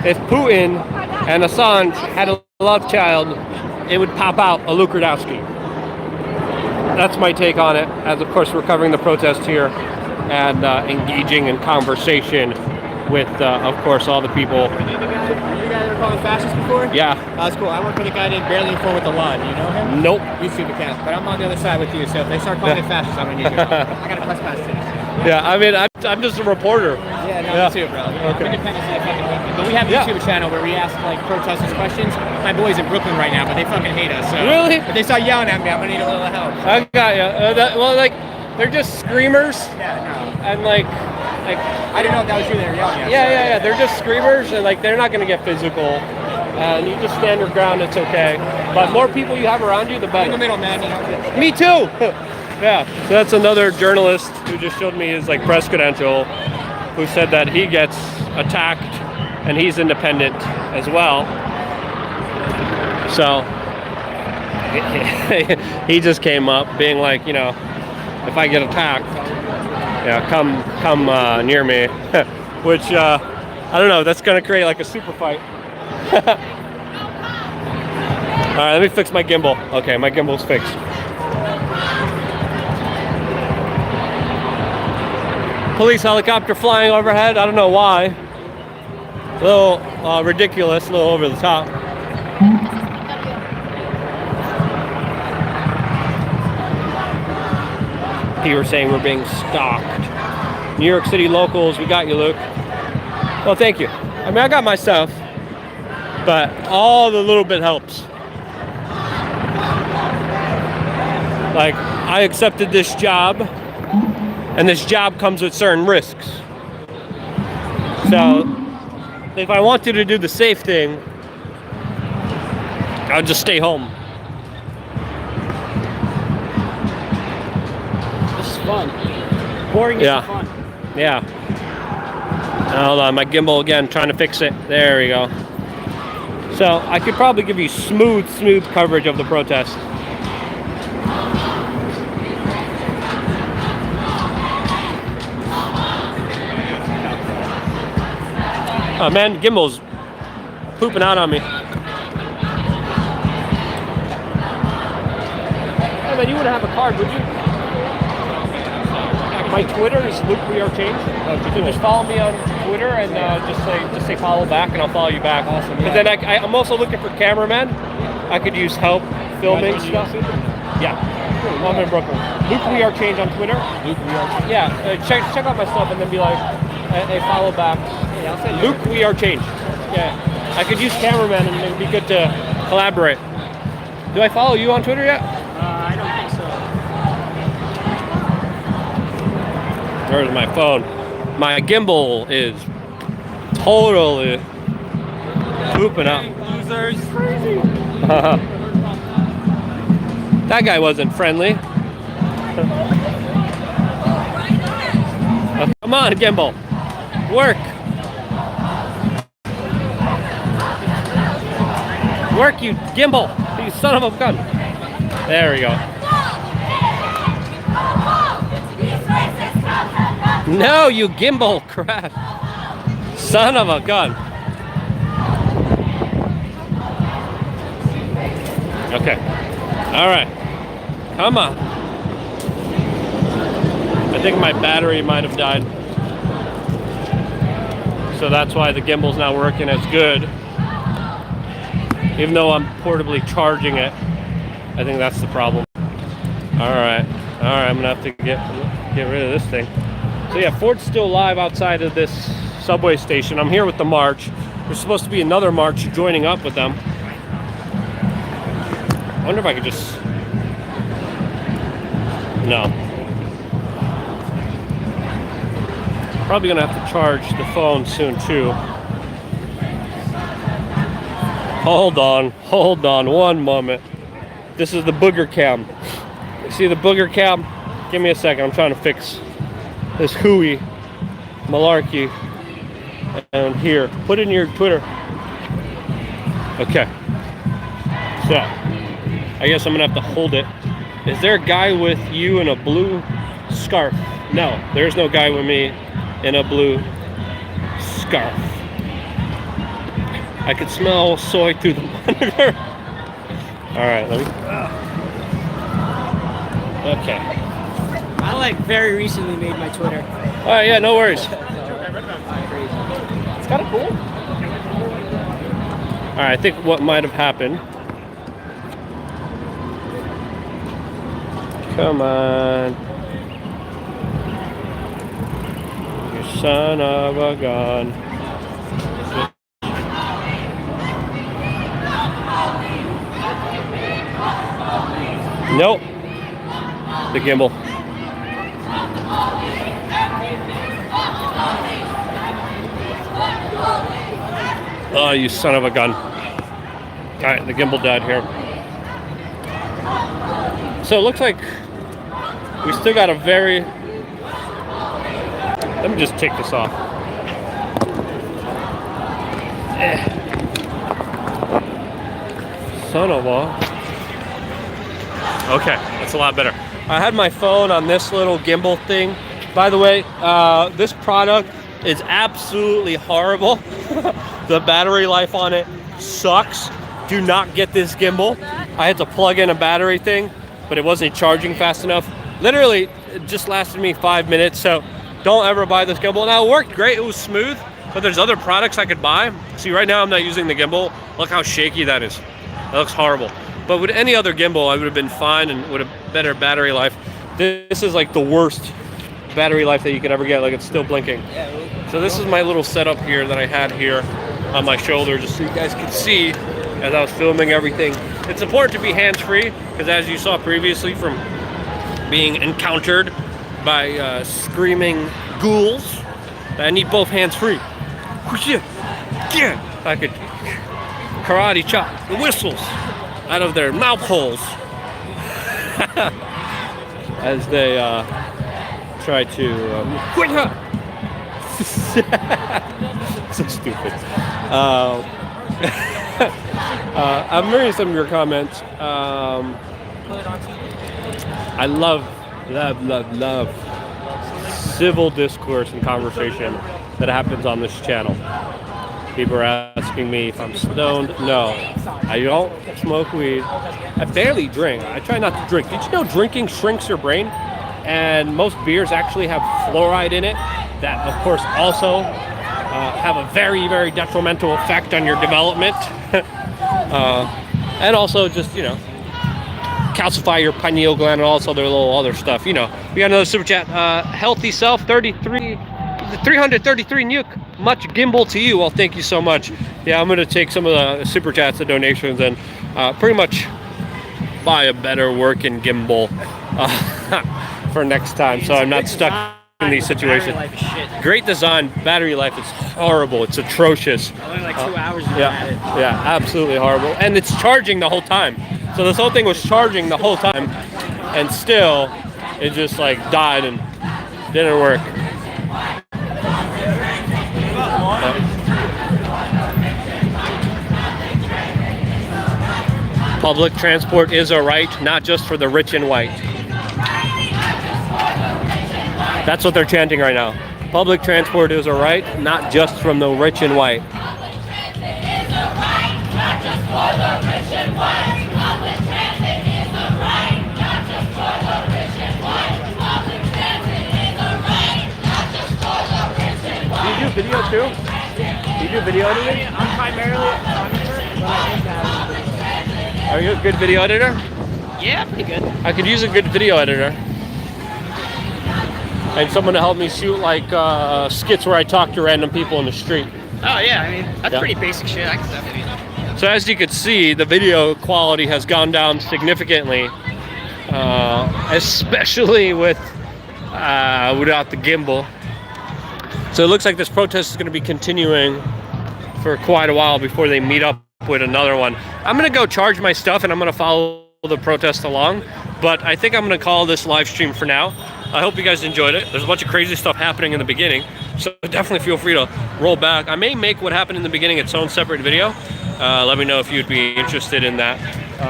if Putin and Assange had a love child, it would pop out a Luke Rudkowski. That's my take on it, as of course we're covering the protest here and engaging in conversation with, of course, all the people. You guys ever called him fascist before? Yeah. That's cool. I work with a guy named Barely Informed with the Law. Do you know him? Nope. YouTube account. But I'm on the other side with you, so if they start calling me fascist, I'm on YouTube. I got a press pass today. Yeah, I mean, I'm just a reporter. Yeah, me too, bro. Okay. Independent fucking. But we have a YouTube channel where we ask like protesters questions. My boy's in Brooklyn right now, but they fucking hate us. So. Really? If they start yelling at me, I'm gonna need a little help. I got you. Well, like, they're just screamers. Yeah, no. And like I didn't know if that was you they were yelling at. Yeah. They're just screamers, and like they're not gonna get physical. And you just stand your ground. It's okay. But more people you have around you, the better. In the middle, man. You know? Me too. Yeah. So that's another journalist who just showed me his like press credential, who said that he gets attacked and he's independent as well. So he just came up being like, you know, if I get attacked, yeah, come near me, which I don't know. That's gonna create like a super fight. All right, let me fix my gimbal. Okay, my gimbal's fixed. Police helicopter flying overhead. I don't know why. A little ridiculous, a little over the top. People were saying we're being stalked. New York City locals, we got you, Luke. Well, thank you. I mean, I got my stuff, but all the little bit helps. Like, I accepted this job And this job comes with certain risks. So if I wanted to do the safe thing, I'll just stay home. This is fun. Boring is fun. Yeah. Hold on, my gimbal again, trying to fix it. There we go. So I could probably give you smooth coverage of the protest. Oh man, gimbal's pooping out on me. Hey man, you wouldn't have a card, would you? My Twitter is Luke We Are Change. So just follow me on Twitter and just say follow back, and I'll follow you back. Awesome. Because then I'm also looking for cameramen. I could use help filming stuff. Yeah. Well, I'm in Brooklyn. Luke We Are Change on Twitter. Luke We Are Change. Yeah. Check out my stuff and then be like, hey, follow back. Yeah, I'll say Luke We Are Change. Yeah. I could use cameramen and it'd be good to collaborate. Do I follow you on Twitter yet? I don't think so. There's my phone. My gimbal is totally pooping out. Losers. Crazy. That guy wasn't friendly. Come on, gimbal. Work. Work, you gimbal. You son of a gun. There we go. No, you gimbal crap. Son of a gun. Okay. All right. Come on. I think my battery might have died. So that's why the gimbal's not working as good. Even though I'm portably charging it. I think that's the problem. All right, I'm gonna have to get rid of this thing. So yeah, Ford's still live outside of this subway station. I'm here with the march. There's supposed to be another march joining up with them. I wonder if I could just... No. Probably gonna have to charge the phone soon too. Hold on, one moment. This is the booger cam. You see the booger cam? Give me a second, I'm trying to fix this hooey malarkey. And here, put in your Twitter. Okay. So, I guess I'm gonna have to hold it. Is there a guy with you in a blue scarf? No, there's no guy with me in a blue scarf. I could smell soy through the monitor. Alright, let me... Okay. I very recently made my Twitter. Alright, yeah, no worries. It's kind of cool. Alright, I think what might have happened... Come on. You son of a gun. Nope. The gimbal. Oh, you son of a gun. Alright, the gimbal died here. So it looks like we still got a very... Let me just take this off. Son of a... Okay, that's a lot better. I had my phone on this little gimbal thing. By the way, this product is absolutely horrible. The battery life on it sucks. Do not get this gimbal. I had to plug in a battery thing, but it wasn't charging fast enough. Literally, it just lasted me 5 minutes, so don't ever buy this gimbal. Now, it worked great, it was smooth, but there's other products I could buy. See, right now I'm not using the gimbal. Look how shaky that is. That looks horrible. But with any other gimbal, I would have been fine and would have better battery life. This is like the worst battery life that you could ever get. Like, it's still blinking. So this is my little setup here that I had here on my shoulder, just so you guys could see as I was filming everything. It's important to be hands-free, because as you saw previously from being encountered by screaming ghouls. I need both hands free. I could karate chop the whistles out of their mouth holes as they try to. So stupid. I'm reading some of your comments. I love civil discourse and conversation that happens on this channel. People are asking me if I'm stoned. No, I don't smoke weed. I barely drink. I try not to drink. Did you know drinking shrinks your brain? And most beers actually have fluoride in it that, of course, also have a very, very detrimental effect on your development. And also just, you know, calcify your pineal gland and also their little other stuff. You know, we got another super chat. Healthy Self 333 nuke. Much gimbal to you. Well, thank you so much. Yeah, I'm gonna take some of the super chats and donations and pretty much buy a better working gimbal for next time, so I'm not stuck in these situations. Great design. Battery life is horrible. It's atrocious. Only like 2 hours. Yeah, absolutely horrible. And it's charging the whole time. So this whole thing was charging the whole time, and still it just like died and didn't work. Public transport is a right, not just for the rich and white. That's what they're chanting right now. Public transport is a right, not just from the rich and white. Do you do video too? Do you do video editing? I'm primarily a photographer, but I think Are you a good video editor? yeah, pretty good. I could use a good video editor. And someone to help me shoot like skits where I talk to random people in the street. Oh yeah, I mean, that's Yeah. pretty basic shit. I can definitely. So as you can see, the video quality has gone down significantly, especially with without the gimbal. So it looks like this protest is going to be continuing for quite a while before they meet up with another one. I'm going to go charge my stuff and I'm going to follow the protest along, but I think I'm going to call this live stream for now. I hope you guys enjoyed it. There's a bunch of crazy stuff happening in the beginning, so definitely feel free to roll back. I may make what happened in the beginning its own separate video. Let me know if you'd be interested in that.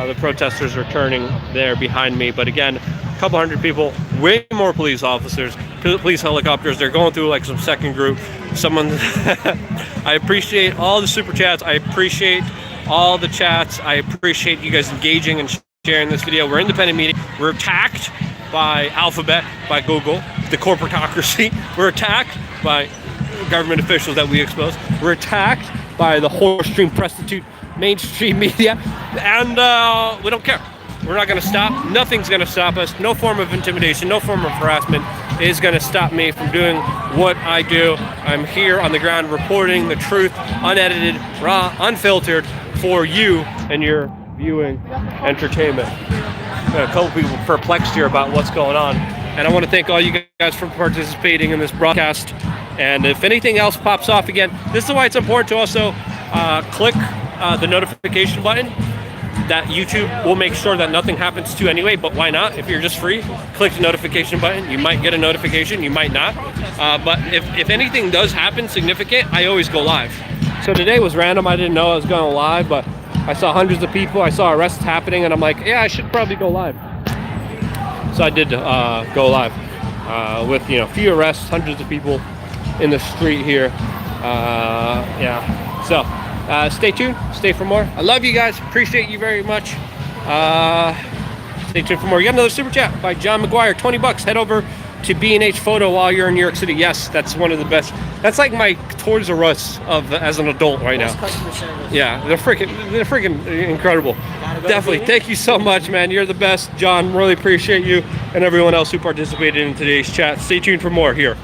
The protesters are turning there behind me, but again, a couple hundred people, way more police officers, police helicopters. They're going through like some second group. Someone, I appreciate all the super chats. I appreciate all the chats. I appreciate you guys engaging and sharing this video. We're independent media. We're attacked by Alphabet, by Google, the corporatocracy. We're attacked by government officials that we expose. We're attacked by the horse-stream prostitute mainstream media, and we don't care. We're not going to stop. Nothing's going to stop us. No form of intimidation, no form of harassment is going to stop me from doing what I do. I'm here on the ground reporting the truth, unedited, raw, unfiltered, for you and your viewing entertainment. A couple people perplexed here about what's going on, and I want to thank all you guys for participating in this broadcast. And if anything else pops off again, this is why it's important to also click the notification button that YouTube will make sure that nothing happens to anyway, but why not? If you're just free, click the notification button. You might get a notification, you might not. But if anything does happen significant, I always go live. So today was random. I didn't know I was going live, but I saw hundreds of people. I saw arrests happening, and I'm like, yeah, I should probably go live. So I did go live with, you know, a few arrests, hundreds of people in the street here. Yeah. So stay tuned. Stay for more. I love you guys. Appreciate you very much. Stay tuned for more. You got another super chat by John McGuire. $20. Head over to B&H Photo while you're in New York City. Yes, that's one of the best. That's like my Toys R Us of as an adult right now. Yeah, they're freaking incredible. Definitely. Thank you so much, man. You're the best, John. Really appreciate you and everyone else who participated in today's chat. Stay tuned for more here